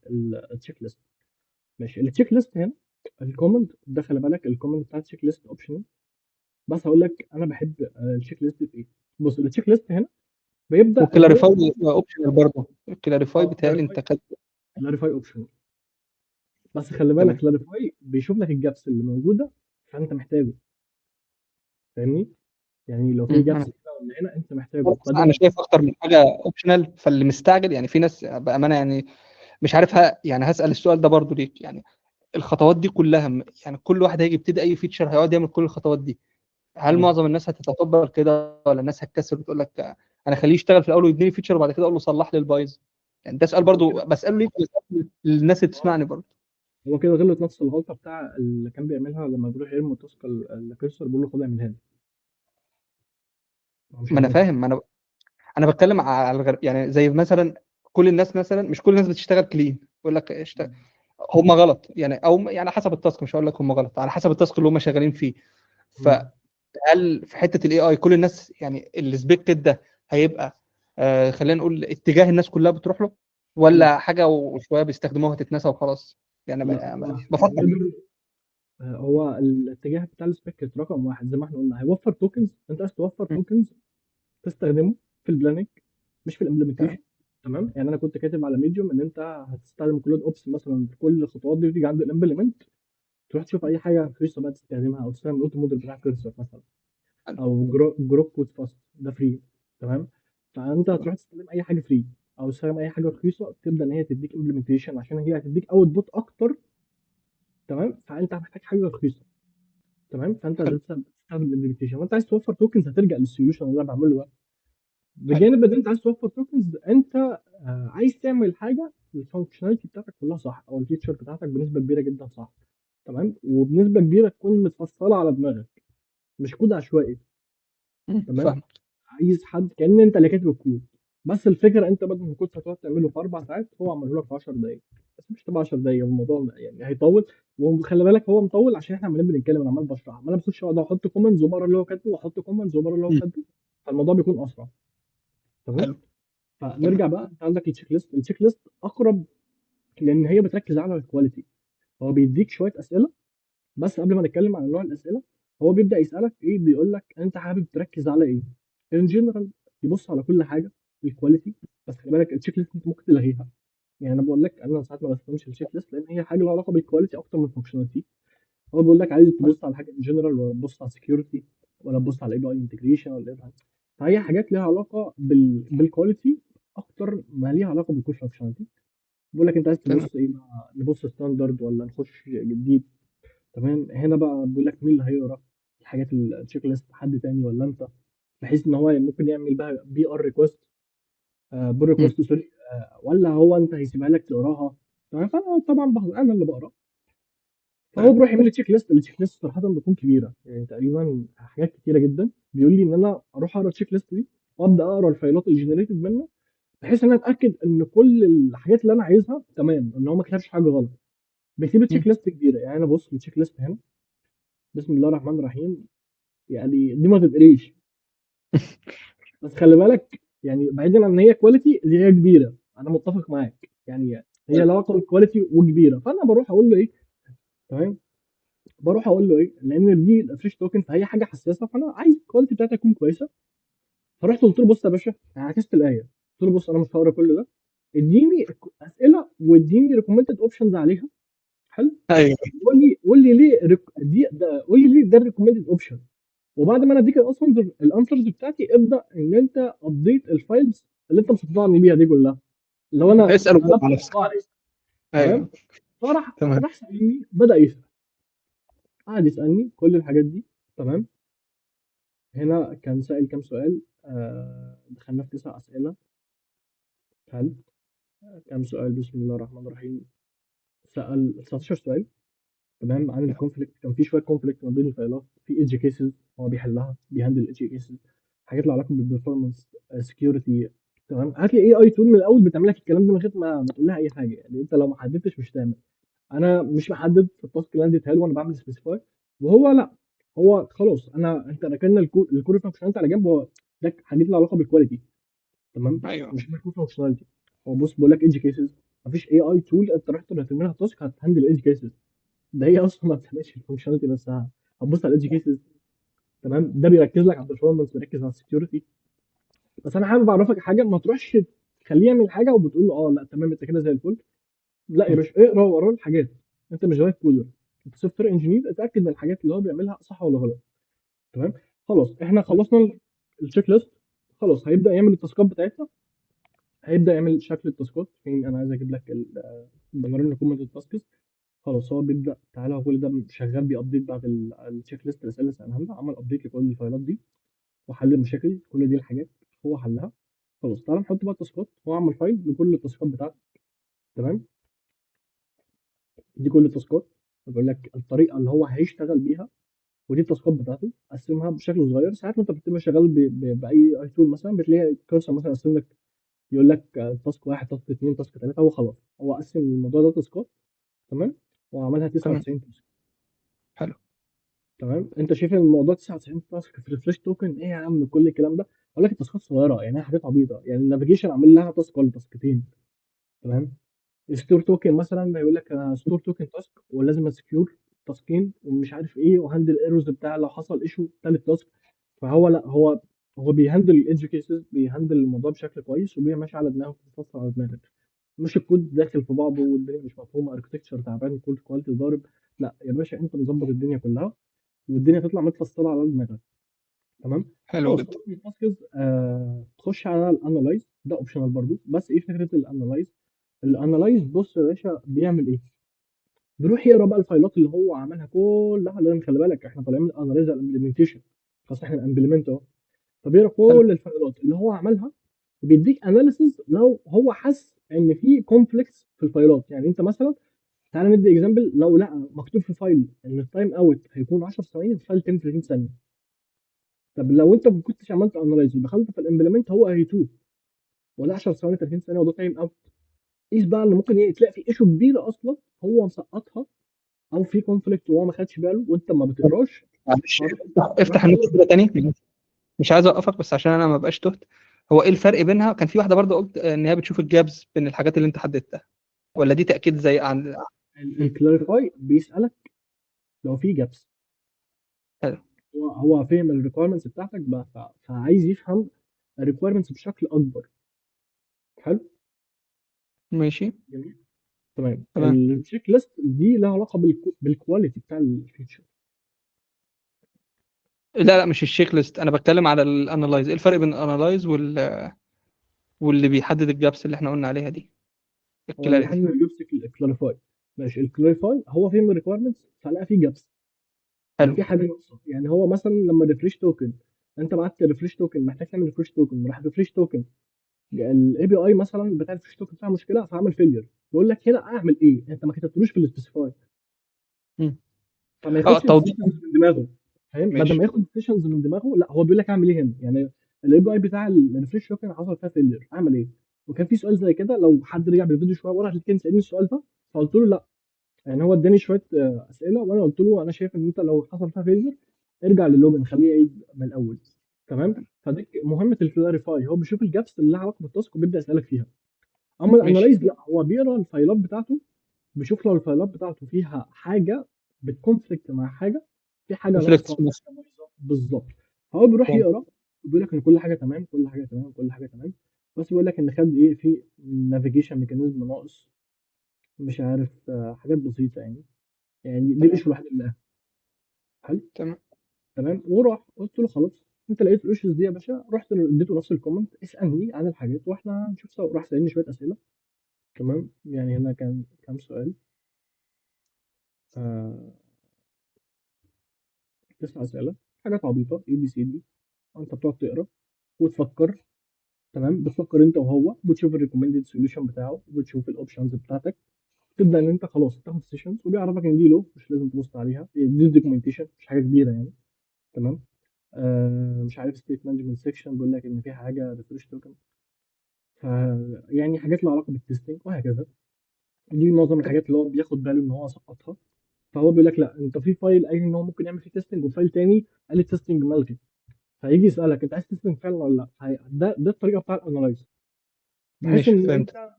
A: التشيك ليست. ماشي، التشيك ليست هنا الكومنت ده، خلي بالك الكومنت بتاع التشيك ليست اوبشنال، بس هقول لك انا بحب التشيك ليست في ايه. بص التشيك ليست هنا بيبدا ان هو
B: وكلاريفاي اوبشنال برضه، الكلاريفاي بيتهيألي انت كاتب.
A: كلاريفاي اوبشنال، بس خلي بالك
B: تمام.
A: كلاريفاي بيشوف لك الجابس اللي موجوده فانت محتاجه، فاهمني؟ يعني لو في
B: انا
A: جابس هنا ولا هنا انت محتاجه بدل
B: انا
A: ما
B: شايف اكتر من حاجه اوبشنال، فاللي مستعجل يعني في ناس بامانه يعني مش عارف يعني هسأل السؤال ده برضه ليك يعني. الخطوات دي كلها يعني كل واحد هيجي يبتدي اي فيتشر هيقعد يعمل كل الخطوات دي، هل
A: اه
B: معظم الناس هتتقبل كده، ولا الناس هتكسر وتقول لك انا خليه يشتغل في الاول ويبني لي فيتشر وبعد كده اقول له صلح لي البايظ؟ يعني ده سؤال
A: هو
B: برضو
A: كده
B: بساله ليك وبسأله للناس اللي
A: اه
B: تسمعني برضو.
A: هو كده غلط نفس الغلطه بتاع اللي كان بيعملها لما بيروح يرمي التاسك الكرسور، بيقول له خد اعملها لي، هو مش
B: ما انا
A: هيعملها.
B: فاهم، ما انا بتكلم على يعني زي مثلا كل الناس مثلا، مش كل الناس بتشتغل كلين، يقول لك هم غلط يعني، او يعني حسب التاسك، مش هقول لك هم غلط، على حسب التاسك اللي هم شغالين فيه.
A: مم.
B: فهل في حته الاي اي كل الناس يعني السبيكتد ده هيبقى خلينا نقول اتجاه الناس كلها بتروح له،
A: لا
B: ولا حاجه وشويه بيستخدموها تتنسى وخلاص؟ يعني
A: لا هو
B: بفكر.
A: هيقدر، هو الاتجاه بتاع السبيكت رقم واحد زي ما احنا قلنا هيوفر توكنز. انت عايز توفر
B: م.
A: توكنز تستخدمه في البلاننج مش في
B: تمام.
A: الامبلمنتيشن. تمام، يعني انا كنت كاتب على ميديوم ان انت هتستخدم كلود اوبس مثلا في كل الخطوات دي، وتيجي عند الامبلمنت تروح تشوف اي حاجه رخيصه بقى تستخدمها، او تستخدم الاوتو موديل بتاع كيرسر مثلا،
B: حلو.
A: او جروك كود فاست ده فري. تمام، فانت
B: تمام.
A: هتروح تستخدم اي حاجه فري او تستخدم اي حاجه رخيصه، تبدا ان هي تديك امبلمنتيشن عشان هي هتديك اوت بوت اكتر. تمام، فانت محتاج حاجه رخيصه. تمام، فانت
B: حلو.
A: هتستخدم الامبلمنتيشن، وانت عايز توفر توكنز هترجع للسوليوشن اللي انا بعمله ده.
B: حلو.
A: بجانب ان انت عايز توفر توكنز، انت عايز تعمل حاجه الفانكشناليتي بتاعتك كلها صح، او الفيتشر بتاعتك بنسبه كبيره جدا صح. تمام، وبنسبه كبيره تكون متفصله على دماغك، مش كود عشوائي. تمام،
B: فاهم.
A: عايز حد كأن انت اللي كاتب الكود، بس الفكره انت بدل ما كنت هتقعد تعمله في 4 ساعات هو عمله لك في 10 دقائق. بس مش تبقى 10 دقائق، الموضوع يعني هيطول. وخلي بالك هو مطول عشان احنا عمالين بنتكلم، انا عمال بشرح، عمال بخش اقعد احط كومنتس وبقرا اللي هو كاتبه، واحط كومنتس وبقرا اللي هو
B: م.
A: كاتبه، فالموضوع بيكون اسرع. تمام،
B: حلو. تمام.
A: فنرجع بقى، انت عندك التشيك ليست. التشيك ليست اقرب لان هي بتركز على الكواليتي. هو بيديك شويه اسئله، بس قبل ما نتكلم عن نوع الاسئله، هو بيبدا يسالك ايه، بيقول لك انت حابب تركز على ايه. ان جنرال يبص على كل حاجه، الكواليتي. بس خلي بالك التشيك ليست انت ممكن تلغيها. يعني انا بقول لك انا ساعات ما بستخدمش التشيك ليست لان هي حاجه لها علاقه بالكواليتي اكتر من الفانكشناليتي. هو بيقول لك عايز
B: حلو.
A: تبص على حاجه ان جنرال، ولا تبص على سكيورتي، ولا تبص على اي بي اي انتجريشن، ولا ايه. فهي حاجات ليها علاقه بالكواليتي اكتر ما ليها علاقه بالكود فانكشناليتي. بيقول لك انت عايز
B: تمام.
A: تبص ايه بقى، نبص ستاندرد ولا نخش جديد. تمام، هنا بقى بيقول لك مين اللي هيقرا الحاجات التشيك ليست، حد تاني ولا انت، بحيث ان هو ممكن يعمل بقى بي ار ريكوست، بول
B: م.
A: ريكوست سوري، ولا هو انت هيسيبها لك تقراها. تمام، فانا طبعا انا اللي بقرا. فهو
B: تمام.
A: بيروح يعمل لي تشيك ليست. التشيك ليست صراحه بتكون كبيره، يعني تقريبا حاجات كتيره جدا. بيقول لي ان انا اروح اقرا التشيك ليست دي، وابدا اقرا الفايلات الجنريتد منه، بحيث ان انا اتاكد ان كل الحاجات اللي انا عايزها تمام، ان هو ما كتبش حاجه غلط. بيسيب
B: م.
A: تشيك ليست كبيره. يعني انا بص التشيك ليست هنا، بسم الله الرحمن الرحيم، يعني دي ما تتقريش. بس خلي بالك يعني بعيدا عن ان هي كواليتي، دي هي كبيره، انا متفق معاك. يعني هي
B: حلو.
A: لها علاقه بالكواليتي وكبيره، فانا بروح اقول له ايه. تمام، بروح اقول له ايه، لان دي الفريش توكن فهي حاجه حساسه، فانا عايز الكواليتي بتاعتها تكون كويسه. فرحت قلت له بص يا باشا، يعني عكست الايه، قلت له بص انا مش هقرا كل ده، اديني اسئله واديني ريكومندد اوبشنز عليها، حلو.
B: ايوه
A: قول لي ليه قول لي ليه ده الريكومندد اوبشن. وبعد ما انا اديك الانسرز بتاعتي، ابدا ان انت ابديت الفايلز اللي انت مسطبني بيها دي كلها، اللي هو انا
B: اسال وجاوب
A: قلبت
B: على نفسك.
A: القواعد. تمام.
B: ايوه تمام.
A: فراح سألني، بدا يسال، قعد يسالني كل الحاجات دي. تمام. هنا كان سائل كام سؤال، دخلنا في 9 اسئله. حلو. كام سؤال؟ بسم الله الرحمن الرحيم. سال 19 سؤال. تمام. عن الكونفليكت، كان في شويه كونفليكت ما بين الفايلات، في ايدج كيسز هو بيحلها، بيهندل ايدج كيسز، حاجات لها علاقه بالبرفورمانس، سكيورتي. تمام. هات لي اي تول من الاول بتعمل لك الكلام ده من غير ما تقول لها اي حاجه، يعني انت لو ما حددتش مش تعمل. انا مش محدد في التاسك اللي انا اديتها له وانا بعمل سبيسيفاي، وهو لا، هو خلاص انت ركننا الكور فانكشناليتي على جنب، هو ده حاجات لها علاقه بالكواليتي. تمام.
B: ايوه
A: مش الكور فانكشناليتي. هو بص بقول لك ايدج كيسز، مفيش اي تول انت رحت هتعملها تاسك هتهندل ايدج كيسز. ده هي اصلا ما بتعملش الفانكشناليتي نفسها. هتبص على الايدج كيسز. تمام. ده بيركز لك على البرفورمانس، بيركز على السكيورتي. بس انا حابب اعرفك حاجه، ما تروحش تخليه يعمل حاجه وبتقول له اه لا تمام انت كده زي الفل. لا يا باشا، اقرا وراه الحاجات. انت مش جاي كودر، انت سوفت وير انجينير، اتاكد من الحاجات اللي هو بيعملها صح ولا غلط. تمام. خلاص احنا خلصنا التشيك ليست. خلاص هيبدا يعمل التاسكات بتاعتنا. هيبدا يعمل شكل التاسكات فين. انا عايز اجيب لك البانوراميك كومنت التاسكس. خلاص هو بيبدا، تعالى هو كل ده شغال بيابديت بعد التشيك ليست، الاسئله اللي سالها لنا، عمل ابديت لكل الفايلات دي وحل المشاكل. كل دي الحاجات هو حلها. خلاص تعالى نحط بقى التاسكات. هو عمل فايل لكل التاسكات بتاعته. تمام. دي كل التاسكات. بقول لك الطريقه اللي هو هيشتغل بيها، ودي التاسكات بتاعته. قسمها بشكل صغير. ساعات وانت بتبقى شغال باي اي تول مثلا، بتلاقي كورسر مثلا قسم لك، يقول لك تاسك واحد، تاسك اثنين، تاسك ثلاثه. هو خلاص هو قسم الموضوع ده تاسكات. تمام. وعملها
B: تمام
A: 99 تاسك.
B: حلو.
A: تمام. انت شايف ان الموضوع 99 تاسك في ريفرش توكن ايه يا عم كل الكلام ده؟ اقول لك التاسكات صغيره، يعني هي حاجات عبيطه، يعني النافيجيشن عامل لها تاسك ولا تاسكتين. تمام. ستور توكن مثلا هيقول لك انا ستور توكن تاسك ولازم اسكيور تاسكين ومش عارف ايه، وهندل ايرورز بتاع لو حصل ايشو ثالث تاسك. فهو لا، هو بيهندل الايدج كيسز، بيهندل الموضوع بشكل كويس، ماشي على دماغه، بيفصل على دماغك. مش الكود داخل في بعضه والدنيا مش مفهومه، اركتكتشر تعبان، كود كواليتي ضارب. لا يا باشا، انت مظبط الدنيا كلها والدنيا تطلع متفصله على دماغك. تمام.
B: حلو
A: خلاص
B: جدا.
A: خلاص التاسكز. تخش على الانالايز، ده اوبشنال برضو. بس ايه فكره الانالايز؟ الانالايز بص يا باشا بيعمل ايه؟ بيروح يقرا بقى الفايلات اللي هو عملها كلها، لان خلي بالك احنا طالعين من الانالايز على الامبلمنتيشن. خلاص احنا امبلمنت اهو. فبيقرا
B: حلو
A: كل الفايلات اللي هو عملها، وبيديك اناليسز لو هو حس ان في كونفليكتس في الفايلات. يعني انت مثلا، تعالى ندي اكزامبل، لو لقى مكتوب في فايل ان التايم اوت هيكون 10 ثواني، الفايل 30 ثانيه. طب لو انت ما كنتش عملت انالايز ودخلت في الامبلمنت، هو هيتوه ولا 10 ثواني 30 ثانيه وده تايم اوت. قيس بقى اللي ممكن تلاقي في ايشو كبيره اصلا هو مسقطها، او في كونفليكت وهو ما خدش باله وانت ما بتقراش.
B: معلش،
A: فروح
B: افتح
A: قايل
B: النوت
A: له.
B: كده تاني. مش عايز اوقفك بس عشان انا ما بقاش تهت. هو ايه الفرق بينها؟ كان في واحده برضه قلت ان هي بتشوف الجابز بين الحاجات اللي انت حددتها، ولا دي تاكيد زي عن؟ مم.
A: الكلاريفاي بيسالك لو في جابس.
B: حلو.
A: هو فهم الريكويرمنتس بتاعتك بقى، فعايز يفهم الريكويرمنتس بشكل اكبر. حلو.
B: ماشي.
A: جميل. تمام.
B: تمام.
A: التشيك ليست دي لها علاقه بالكواليتي بتاع الفيتشر.
B: لا مش الشيك ليست، انا بتكلم على الانالايز. ايه الفرق بين الانالايز واللي بيحدد الجابس اللي احنا قلنا عليها دي،
A: هو اللي
B: الكلاريتي؟
A: بيحدد الجابس الكلاريفاي. ماشي. الكلاريفاي هو فهم الريكويرمنتس فلقى في جابس، ان
B: حلو.
A: في حاجه ناقصه. يعني هو مثلا لما ريفريش توكن، انت بعت ريفريش توكن، محتاج تعمل ريفريش توكن، راح ريفريش توكن الاي بي اي مثلا بتاع الريفريش توكن فيها مشكله فعمل فيلير. يقول لك هنا اعمل ايه؟ انت ما كتبتلوش في السبيسيفاي.
B: مم.
A: فما
B: اه
A: ياخدش
B: التوضيح.
A: ديسيشنز من دماغه. فاهم؟ بدل
B: ماشي.
A: ما ياخد ديسيشنز من دماغه، لا هو بيقول لك اعمل ايه هنا. يعني الاي بي اي بتاع الريفريش توكن حصل فيها فيلير، اعمل ايه؟ وكان في سؤال زي كده، لو حد رجع بالفيديو شويه ورا هتلاقيه كان سالني السؤال ده. فقلت له لا. يعني هو اداني شويه اسئله، وانا قلت له انا شايف ان انت لو حصل فيها فيلير ارجع للوجن خليه يعيد من الاول. تمام. فدي مهمه الكلاريفاي، هو بيشوف الجابس اللي لها علاقه بالتاسك وبيبدا يسالك فيها. اما
B: ماشي.
A: الانالايز لا، هو بيقرا الفايلات بتاعته، بيشوف لو الفايلات بتاعته فيها حاجه بتكونفليكت مع حاجه، في حاجه ناقصه،
B: كونفليكتس مثلا.
A: حاجه بايظه بالظبط. فهو بيروح
B: فاهم.
A: يقرا، بيقول لك ان كل حاجه تمام، كل حاجه تمام، كل حاجه تمام. بس بيقول لك ان خد ايه في نافيجيشن ميكانيزم ناقص. مش عارف حاجات بسيطه يعني. يعني دي
B: تمام.
A: الايشو الوحيد اللي حلو.
B: تمام.
A: تمام. وراح قلت له خلاص، انت لقيت الايشوز دي يا باشا، رحت اديته نفس الكومنت، اسالني عن الحاجات واحنا هنشوف سوا. راح سالني شويه اسئله. تمام. يعني هنا كان كام سؤال؟ آه 9 اسئله، حاجات عبيطه اي بي سي دي. انت بتقعد تقرا وتفكر. تمام. بتفكر انت وهو، بتشوف الريكومندد سوليوشن بتاعه، وبتشوف الاوبشنز بتاعتك. تبدا ان انت خلاص تاخد سيشنز، وبيعرفك ان دي لو مش لازم تبص عليها، دي دوكيومنتيشن مش حاجه كبيره يعني. تمام. مش عارف ستيت مانجمنت سيكشن بيقول لك ان في حاجه ريفرش توكن. ف يعني حاجات لها علاقه بالتستنج وهكذا. دي معظم
B: تمام.
A: الحاجات اللي هو بياخد باله ان هو سقطها. فهو بيقول لك لا، انت في فايل قايل ان هو ممكن يعمل فيه تيستنج، وفايل تاني قال التيستنج ملغي. فهيجي يسالك انت عايز تيستنج فعلا ولا لا. ده الطريقه بتاع الانالايز، بحيث
B: ماشي،
A: ان
B: فهمت.
A: انت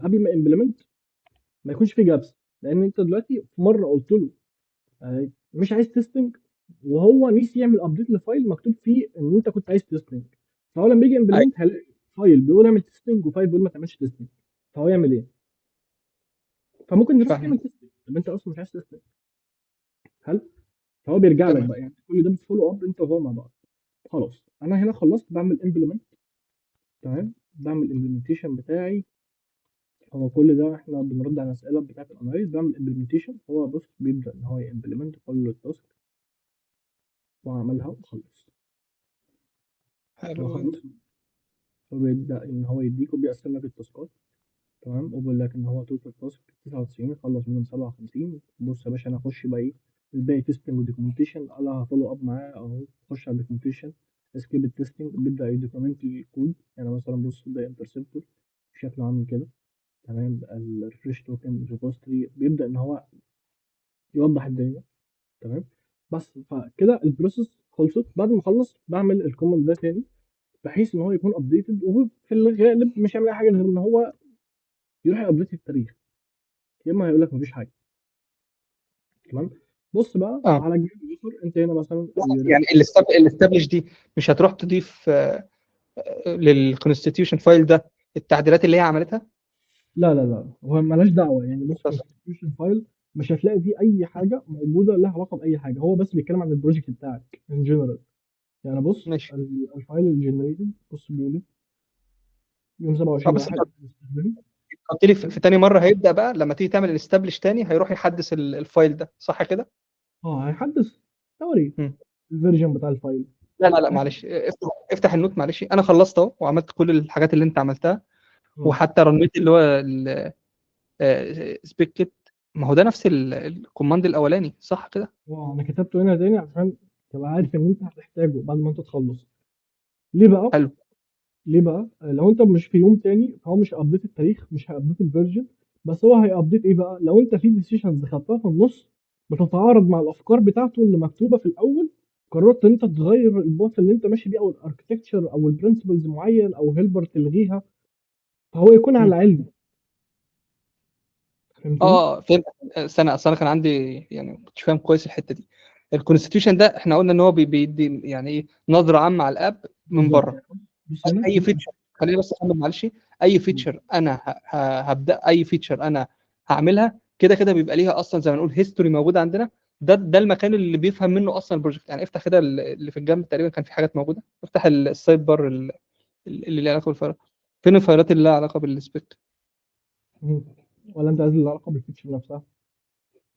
A: قبل ما امبلمنت ما يكونش في جابس. لان انت دلوقتي في مره قلت له مش عايز تيستنج، وهو نسي يعمل ابديت لفايل مكتوب فيه ان انت كنت عايز تيستنج. فهو لما يجي
B: أيوة.
A: امبلمنت هيلاقي فايل بيقول اعمل تيستنج وفايل بيقول ما تعملش تيستنج. فهو يعمل ايه؟ فممكن نفسك
B: فاهم.
A: يعمل تيستنج، طب انت اصلا مش عايز تيستنج. هل فهو بيرجع لك
B: تمام.
A: بقى، يعني كل ده بتفولو اب انت وهو مع بعض. خلاص انا هنا خلصت بعمل امبلمنت. تمام. بعمل الامبلمنتيشن بتاعي. هو كل ده احنا بنرد على الاسئله بتاعت الانالايز. بعمل امبلمنتيشن. هو بص بيبدا ان هو يمبلمنت كل التاسك وعملها وخلص.
B: حلو
A: هو
B: جدا.
A: خلص. فبيبدا ان هو يديك وبيقسم لك التاسكات. تمام. وبيقول لك ان هو توتال تاسك 99، خلص منهم 57. بص يا باشا انا اخش بقى ايه؟ الباقي تيستنج ودوكيومنتيشن. انا هفولو اب معاه اهو. اخش على الدوكيومنتيشن، اسكيب التيستنج، بيبدا يدوكيومنت كود. يعني مثلا بص ده انترسبتور شكله عامل كده. تمام. الريفرش توكن ريبوستري بيبدا ان هو يوضح الدنيا. تمام. بس فكده البروسيس خلصت. بعد ما اخلص بعمل الكومنت ده تاني، بحيث ان هو يكون ابديتد. وفي الغالب مش هيعمل اي حاجه غير ان هو يروح يابديت التاريخ، يا اما هيقول لك مفيش حاجه. تمام. بص بقى
B: اه،
A: على الجانب الاخر، انت هنا مثلا
B: يعني الاستابلش دي مش هتروح تضيف للكونستيتيوشن فايل ده التعديلات اللي هي عملتها؟
A: لا لا لا، هو مالهاش دعوه. يعني بص
B: بس.
A: كونستيتيوشن فايل مش هتلاقي فيه اي حاجه موجوده لها علاقه باي حاجه. هو بس بيتكلم عن البروجكت بتاعك ان جنرال. يعني بص
B: ماشي.
A: الفايل الجنريتد بص بيقول لي يوم
B: اه
A: 27
B: بس انت
A: 1 استخدمه.
B: قلت لي في تاني مره هيبدا بقى لما تيجي تعمل الاستابلش تاني هيروح يحدث الفايل ده، صح كده؟
A: اه هيحدث دوري
B: مم.
A: الفيرجن بتاع الفايل.
B: لا لا لا، معلش، افتح النوت، معلش. انا خلصت اهو وعملت كل الحاجات اللي انت عملتها،
A: اه
B: وحتى رنيت اللي هو سبيكت. ما هو ده نفس الكوماند الاولاني، صح كده؟
A: انا كتبته هنا تاني عشان تبقى عارف ان انت هتحتاجه بعد ما انت تخلص. ليه بقى؟
B: حلو.
A: ليه بقى؟ لو انت مش في يوم تاني فهو مش هيابديت التاريخ، مش هيابديت الفيرجن. بس هو هيابديت ايه بقى؟ لو انت في ديسيشنز خدتها في النص بتتعارض مع الافكار بتاعته اللي مكتوبه في الاول، قررت ان انت تغير الباث اللي انت ماشي بيه، او الاركتكتشر او البرنسبلز معين، او هيلبر تلغيها، فهو يكون على
B: مم.
A: علم. فهمتني؟
B: اه، فهمت. سنه اصل انا كان عندي، يعني ما كنتش فاهم كويس الحته دي. الكونستيتيوشن ده احنا قلنا ان هو بيدي يعني ايه نظره عامه على الاب من
A: بالظبط.
B: بره.
A: يعني بص هنا
B: اي فيتشر، خليني بس اكمل معلش. اي فيتشر انا هبدا، اي فيتشر انا هعملها كده كده بيبقى ليها اصلا زي ما نقول هيستوري موجوده عندنا. ده المكان اللي بيفهم منه اصلا البروجكت. يعني افتح كده اللي في الجنب تقريبا كان في حاجات موجوده. افتح السايد بار اللي ليها علاقه بالفايلات. فين الفايلات اللي لها علاقه بالسبيك؟
A: مم. ولا انت عايز العلاقه بالفيتشر نفسها؟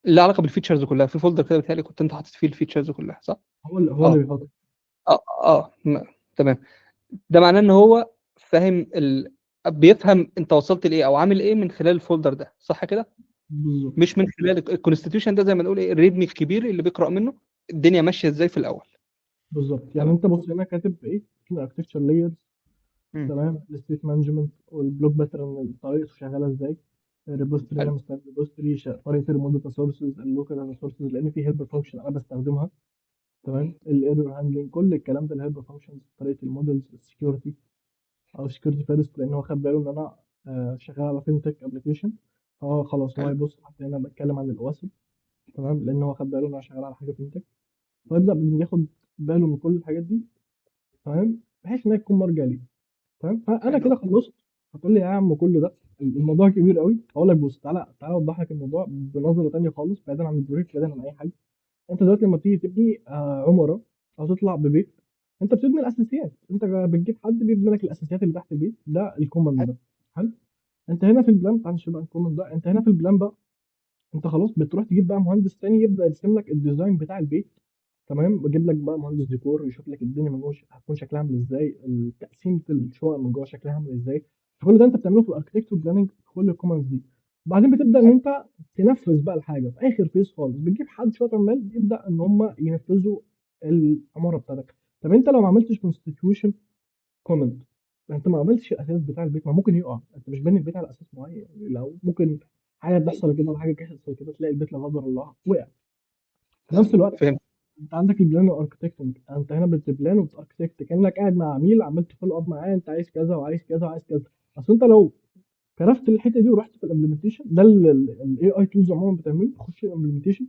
B: اللي لها علاقه بالفيتشرز كلها في فولدر كده بيتهيألي كنت انت حاطط فيه الفيتشرز كلها، صح؟
A: هو اللي
B: اه.
A: بيحط.
B: تمام. ده معناه ان هو فاهم بيفهم انت وصلت لايه او عامل ايه من خلال الفولدر ده، صح كده؟
A: بالظبط.
B: مش من خلال الكونستيتيوشن ده زي ما نقول ايه الريدمي الكبير اللي بيقرا منه الدنيا ماشيه ازاي في الاول.
A: بالظبط. يعني
B: تمام.
A: انت بص هنا كاتب ايه؟ في اركتكتشر لايرز.
B: مم.
A: تمام. الستيت مانجمنت والبلوك باترن طريقته شغاله ازاي. الريبوستري
B: حلو.
A: انا مستخدم ريبوستري طريقه الريموت داتا سورسز، اللوكال داتا سورسز، لان في هيلبر فانكشن انا بستخدمها. تمام. الايرور هاندلنج كل الكلام ده الهيلبر فانكشنز، طريقه المودلز، السكيورتي او سكيورتي فيرست، لان هو خد باله ان انا شغال على فينتك ابلكيشن. فهو خلاص هو
B: حلو.
A: هيبص حتى هنا بتكلم عن الاواسم. تمام. لان هو خد باله ان انا شغال على حاجه فينتك. فيبدا ياخد باله من كل الحاجات دي. تمام. بحيث انها تكون مرجع لي. تمام. فانا
B: حلو.
A: كده خلصت. هتقول لي يا عم كل ده الموضوع كبير قوي. هقول لك بص، تعالى اوضح لك الموضوع بنظره تانيه خالص، بعيدا عن البروجكت، بعيدا عن اي حاجه. انت دلوقتي لما بتيجي تبني عماره او تطلع ببيت، انت بتبني الاساسيات. انت بتجيب حد بيبني لك الاساسيات اللي تحت البيت، ده الكومن ده. حلو. انت هنا في البلان، تعال نشوف بقى الكومن ده. انت هنا في البلان بقى، انت خلاص بتروح تجيب بقى مهندس تاني يبدا يرسم لك الديزاين بتاع البيت. تمام. بجيب لك بقى مهندس ديكور يشوف لك الدنيا من جوه هتكون شكلها عامل ازاي، تقسيمه الشقق من جوه شكلها عامل ازاي. كل ده انت بتعمله في الاركتكتور بلاننج، كل الكومنتس دي. وبعدين بتبدا ان انت تنفذ بقى الحاجه في اخر فيز خالص. بتجيب حد شويه عمال يبدا ان هم ينفذوا العماره بتاعتك. طب انت لو ما عملتش كونستيتيوشن كومنت، انت ما عملتش الاساس بتاع البيت، ما ممكن يقع. انت مش باني البيت على اساس معين يعني. لو ممكن حاجه تحصل كده ولا حاجه تحصل كده، تلاقي البيت لا قدر الله وقع. في نفس الوقت
B: فهمت.
A: انت عندك البلان والاركتكتنج. انت هنا بتبلان وبتاركتكت كانك قاعد مع عميل عمال تفولو اب معاه، انت عايز كذا وعايز كذا وعايز كذا. اصل انت لو كرفت الحته دي ورحت في الامبلمنتيشن، ده الاي اي تولز عموما بتعمله، تخش الامبلمنتيشن.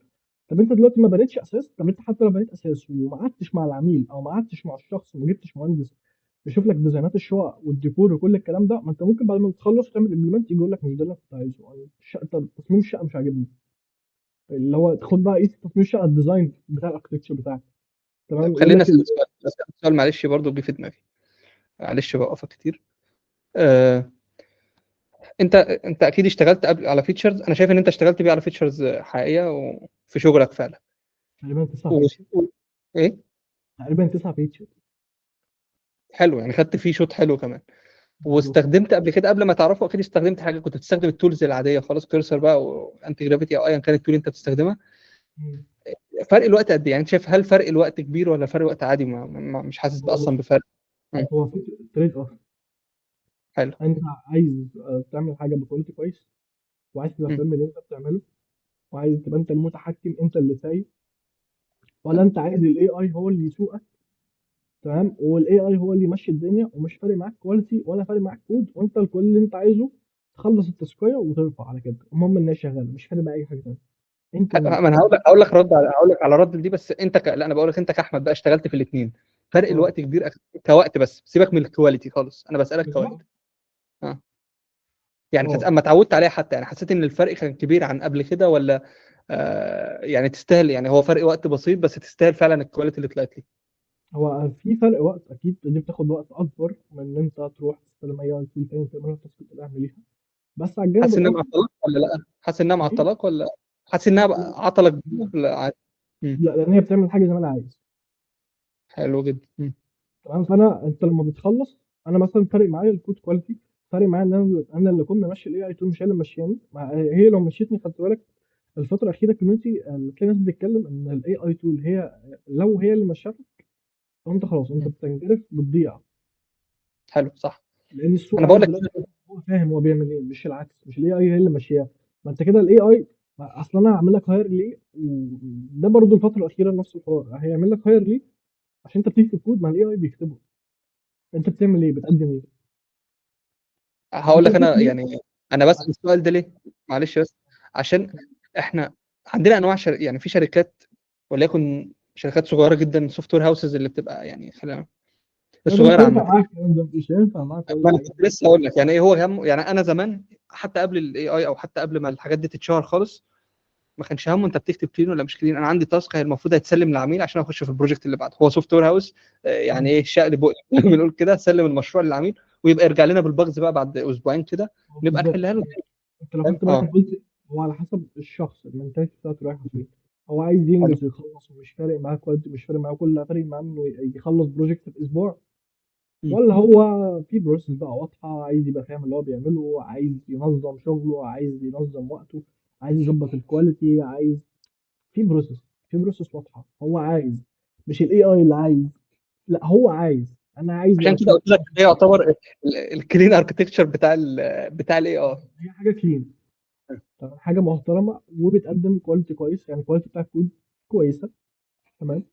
A: طب انت دلوقتي ما بنيتش اساس. طب انت حتى لو بنيت اساس وما قعدتش مع العميل او ما قعدتش مع الشخص وما جبتش مهندس يشوف لك ديزاينات الشقق والديكور وكل الكلام ده، ما انت ممكن بعد ما تخلص تعمل امبلمنت يجي يقول لك مش ده اللي أنا كنت عايزه، أو طب تصميم الشقه مش عاجبني. اللي هو تاخد بقى ايه تصميم الشقه، الديزاين بتاع الاركتكتشر بتاعك. تمام.
B: طب
A: يقول
B: خليني
A: لك
B: اسال سؤال معلش برضو جه في دماغي، معلش بوقفك كتير. آه، انت اكيد اشتغلت قبل على فيتشرز، انا شايف ان انت اشتغلت بيه على فيتشرز حقيقيه وفي شغلك فعلا.
A: تقريبا 9
B: و...
A: فيتشر.
B: و... ايه،
A: تقريبا 9 فيتشر.
B: حلو يعني خدت فيه شوط حلو كمان.
A: بالظبط.
B: واستخدمت قبل كده قبل ما تعرفه اكيد استخدمت حاجه، كنت بتستخدم التولز العاديه خلاص، كيرسر بقى وانتي جرافيتي او ايا كانت التول انت بتستخدمها.
A: مم.
B: فرق الوقت قد ايه يعني؟ انت شايف هل فرق الوقت كبير ولا فرق الوقت عادي؟ مش حاسس
A: هو بص،
B: اصلا بفرق. مم.
A: هو في تريد اوف.
B: حلو.
A: انت عايز تعمل حاجه بكواليتي كويس، وعايز تبقى
B: مم.
A: فاهم اللي انت بتعمله، وعايز تبقى انت المتحكم، انت اللي سايق، ولا انت عايز الاي اي هو اللي يسوقك. تمام. والاي اي هو اللي يمشي الدنيا، ومش فارق معاك كواليتي ولا فارق معاك كود، وانت كل اللي انت عايزه تخلص التسكيه وترفع على كده. المهم ان هي شغاله، مش فارق معاك اي حاجه ثانيه. انت
B: ما انا هقول لك رد على هقول لك على رد دي، بس انت لا انا بقول لك انت كاحمد بقى اشتغلت في الاثنين، فرق
A: اه
B: الوقت كبير كوقت، بس سيبك من الكواليتي خالص، انا بسالك
A: بالظبط.
B: كوقت. اه يعني
A: اه
B: اما اتعودت عليها حتى، يعني حسيت ان الفرق كان كبير عن قبل كده ولا يعني تستاهل؟ يعني هو فرق وقت بسيط بس تستاهل فعلا الكواليتي اللي طلعت لي.
A: هو في فرق وقت اكيد، دي بتاخد وقت اكبر من ان انت تروح تستلم اي تول تاني تعملها التاسك اللي اعمل ليها. بس على الجانب
B: حاسس انها
A: الاخر
B: معطلك ولا لا؟ حاسس انها
A: اكيد.
B: معطلك ولا حاسس انها
A: لا
B: عطلك ولا عادي؟ مم.
A: لا، لان هي بتعمل حاجه زي ما انا عايز.
B: حلو جدا. مم.
A: تمام. انت لما بتخلص، انا مثلا فارق معايا الكود كواليتي، فارق معايا ان انا اللي اكون ماشي الاي اي تول، مش هي اللي ماشياني. هي لو مشيتني، خدت بالك الفتره الاخيره الكوميونتي تلاقي ناس بتتكلم ان الاي اي تول هي، لو هي اللي مشتك، فانت خلاص انت
B: مم.
A: بتنجرف، بتضيع.
B: حلو صح.
A: لان السوق
B: انا بقول
A: عايز
B: لك
A: دلوقتي حد هو فاهم هو بيعمل ايه، مش العكس، مش الاي اي هي اللي ماشياه. ما انت كده الاي اي اصلا انا هعمل لك هاير ليه؟ ده برضو الفتره الاخيره نفس الحوار، هيعمل لك هاير ليه؟ عشان انت بتكتب كود، ما الاي اي بيكتبه. انت بتعمل ايه؟ بتقدم ايه؟
B: هقول
A: فانت
B: لك انا
A: بتكتب
B: يعني، انا بسال السؤال ده ليه؟ معلش بس عشان احنا عندنا انواع يعني في شركات، وليكن شركات صغيره جدا، سوفت وير هاوسز اللي بتبقى يعني خلينا
A: لا ده مش
B: الصغيره
A: هينفع
B: عامه.
A: معاك الكلام ده، مش هينفع معاك
B: ما
A: خالص
B: انا
A: الحاجات
B: كنت
A: دي.
B: لسه اقول لك يعني ايه هو هم، يعني انا زمان حتى قبل الاي اي او حتى قبل ما الحاجات دي تتشهر خالص، ما كانش همه انت بتكتب كلين ولا مش كلين. انا عندي تاسك هي المفروض هيتسلم للعميل عشان اخش في البروجكت اللي بعده. هو سوفت وير هاوس يعني
A: مم.
B: ايه شقلب بقى بنقول كده، سلم المشروع للعميل ويبقى يرجع لنا بالبجز بقى بعد اسبوعين كده،
A: هو
B: نبقى
A: بالظبط.
B: نحلها له.
A: انت لو
B: فاهم؟
A: خدت بالك
B: اه.
A: أنا قلت هو على حسب الشخص، المنتاليتي بتاعته رايحه فين. هو عايز
B: حلو.
A: ينجز ويخلص ومش فارق معاه كواليتي، مش فارق معاه، كل اللي فارق معاه انه يخلص بروجكت في اسبوع.
B: مم.
A: ولا هو في بروسيس بقى واضحه، عايز يبقى فاهم اللي هو بيعمله، عايز ينظم شغله، عايز ينظم وقته، عايز يظبط الكواليتي، عايز في بروسيس، في بروسيس واضحه هو عايز. مش الاي اي اللي عايز، لا هو عايز. انا عايز
B: عشان
A: يبقى
B: كده
A: في
B: قلت لك هي يعتبر الكلين اركتكتشر بتاع الاي اي.
A: هي حاجه كلين. تمام. حاجه محترمه وبتقدم كواليتي كويس، يعني الكواليتي بتاع الكود كويسه. تمام.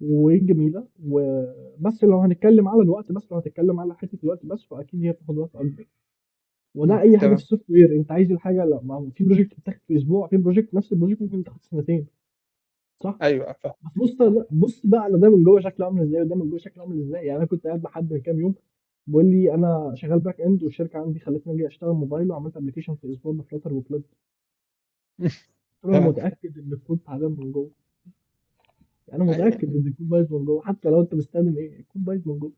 A: وجميله. وبس لو هنتكلم على الوقت، بس لو هنتكلم على حته الوقت بس، فاكيد هي بتاخد وقت اكبر. وده اي حاجه في
B: تمام.
A: السوفت وير، انت عايز الحاجه، لا ما هو في بروجكت بتاخد في اسبوع، في بروجكت نفس البروجكت ممكن تاخد سنتين. صح.
B: ايوه فاهم.
A: بس بص، لا بص بقى على ده من جوه شكله عامل ازاي، وده من جوه شكله عامل ازاي. يعني انا كنت قاعد مع حد من كام يوم بيقول لي انا شغال باك اند والشركه عندي خلتني اجي اشتغل موبايل، وعملت ابلكيشن في اسبوع بفلاتر وكلود. قلت له انا
B: تمام.
A: متاكد ان الكود تعبان من جوه، يعني انا
B: ايوه.
A: متاكد ان الكود بايظ من جوه، حتى لو انت مستخدم ايه الكود بايظ من جوه.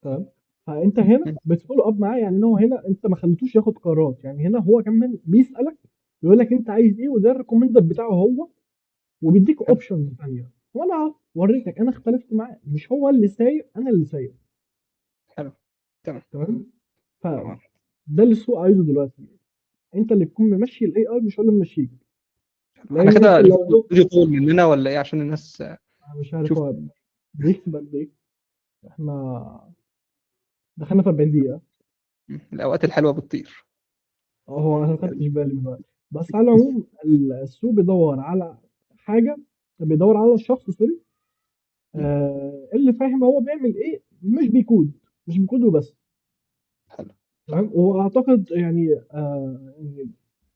A: تمام. فانت هنا
B: مم.
A: بتفولو اب معاه، يعني إن هو هنا انت ما خليتوش ياخد قرارات، يعني هنا هو كمان بيسالك، يقول لك انت عايز ايه، وده الريكومندر بتاعه هو، وبيديك
B: حلو.
A: اوبشنز ثانيه. وانا أهو وريتك انا اختلفت معاه، مش هو اللي سايق، انا اللي سايق.
B: حلو. تمام.
A: تمام.
B: تمام.
A: فده اللي السوق عايزه دلوقتي، انت اللي تكون ممشي الاي اي، مش هو اللي ممشيك.
B: احنا
A: لان انت
B: كده
A: لو
B: الفيديو طول مننا ولا ايه؟ عشان الناس
A: أنا مش عارف
B: تشوف.
A: هو بيكتب قد ايه. احنا دخلنا في 40 دقيقه.
B: الاوقات الحلوه بتطير.
A: هو انا ما خدتش بالي من الوقت. بس على العموم السوق بيدور على حاجه، بيدور على الشخص، سوري، اللي فاهم هو بيعمل ايه، مش بيكود وبس.
B: حلو. صح.
A: تمام. واعتقد يعني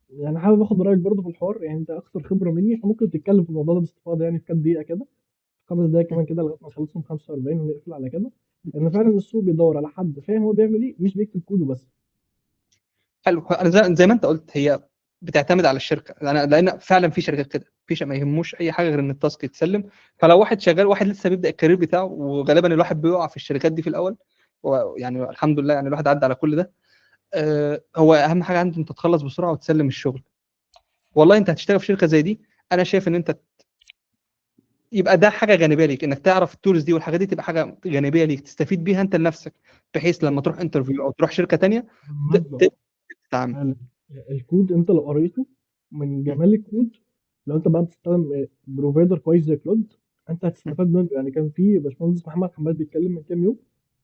A: يعني حابب اخد رايك برضه في الحوار، يعني انت اكثر خبره مني، فممكن تتكلم في الموضوع ده باستفاضه يعني في كام دقيقه كده، 5 دقايق
B: مم.
A: كمان كده لغايه ما نخلصهم 45 ونقفل على كده. لان فعلا السوق بيدور على حد فاهم هو بيعمل ايه، مش بيكتب كود وبس.
B: حلو. انا زي ما انت قلت، هي بتعتمد على الشركه. لان فعلا في شركات كده، ما يهموش اي حاجه غير ان التاسك يتسلم. فلو واحد شغال، واحد لسه بيبدا الكارير بتاعه، وغالبا الواحد بيقع في الشركات دي في الاول، يعني الحمد لله يعني الواحد عدى على كل ده. هو اهم حاجه عنده انت تخلص بسرعه وتسلم الشغل. والله انت هتشتغل في شركه زي دي، انا شايف ان انت يبقى ده حاجه جانبيه ليك، انك تعرف التولز دي والحاجات دي، تبقى حاجه جانبيه ليك تستفيد بيها انت لنفسك، بحيث لما تروح انترفيو او تروح شركه تانية
A: بالمناسبه
B: تتعامل.
A: فعلا الكود انت لو قريته، من
B: م-
A: جمال الكود، لو انت بقى بتستخدم بروفايدر كويس زي كلود، انت
B: م-
A: هتستفاد منه. يعني كان في باشمهندس محمد حماد بيتكلم من كام يوم،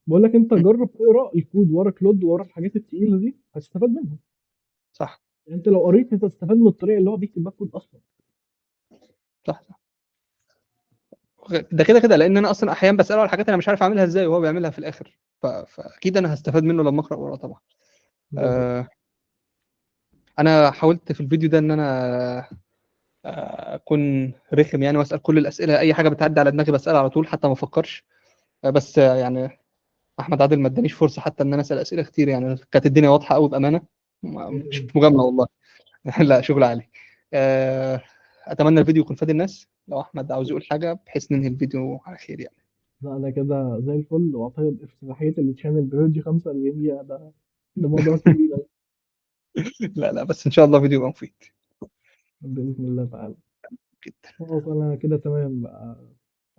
A: بقول لك انت
B: م.
A: جرب تقرا الكود ورا كلود ورا الحاجات التقيله دي، هتستفاد منها.
B: صح.
A: يعني انت لو قريت انت هتستفاد من الطريقه اللي هو بيكتب بيها الكود اصلا.
B: صح. صح. ده كده كده، لان انا اصلا احيانا بساله على حاجات انا مش عارف اعملها ازاي وهو بيعملها في الاخر، فاكيد انا هستفاد منه لما اقرا وراه طبعا.
A: بالظبط.
B: آه، انا حاولت في الفيديو ده ان انا اكون رخم يعني، واسال كل الاسئله، اي حاجه بتعدي على دماغي بسالها على طول حتى ما افكرش. بس يعني احمد عادل ما ادانيش فرصه حتى ان انا اسال اسئله كتير، يعني كانت الدنيا واضحه قوي بامانه. مش مجامله والله. لا، شغل عالي. آه، اتمنى الفيديو يكون فاد الناس. لو احمد عاوز يقول حاجه بحيث ننهي الفيديو على خير يعني.
A: لا انا كده زي الفل، واعتقد افتتاحيه التشانل بيولوجي 45 دقيقه ده موضوع كبير أوي.
B: لا لا، بس ان شاء الله فيديو يبقى مفيد
A: باذن الله تعالى.
B: جدا.
A: خلاص انا كده تمام بقى،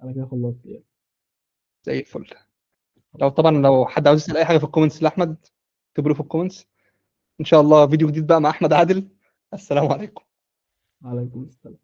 A: انا كده خلصت يعني.
B: زي الفل. لو
A: خلاص
B: طبعا
A: تمام.
B: لو حد عاوز يسال اي حاجه في الكومنتس لاحمد، اكتبوا له في الكومنتس. ان شاء الله فيديو جديد بقى مع احمد عادل. السلام عليكم.
A: عليكم السلام.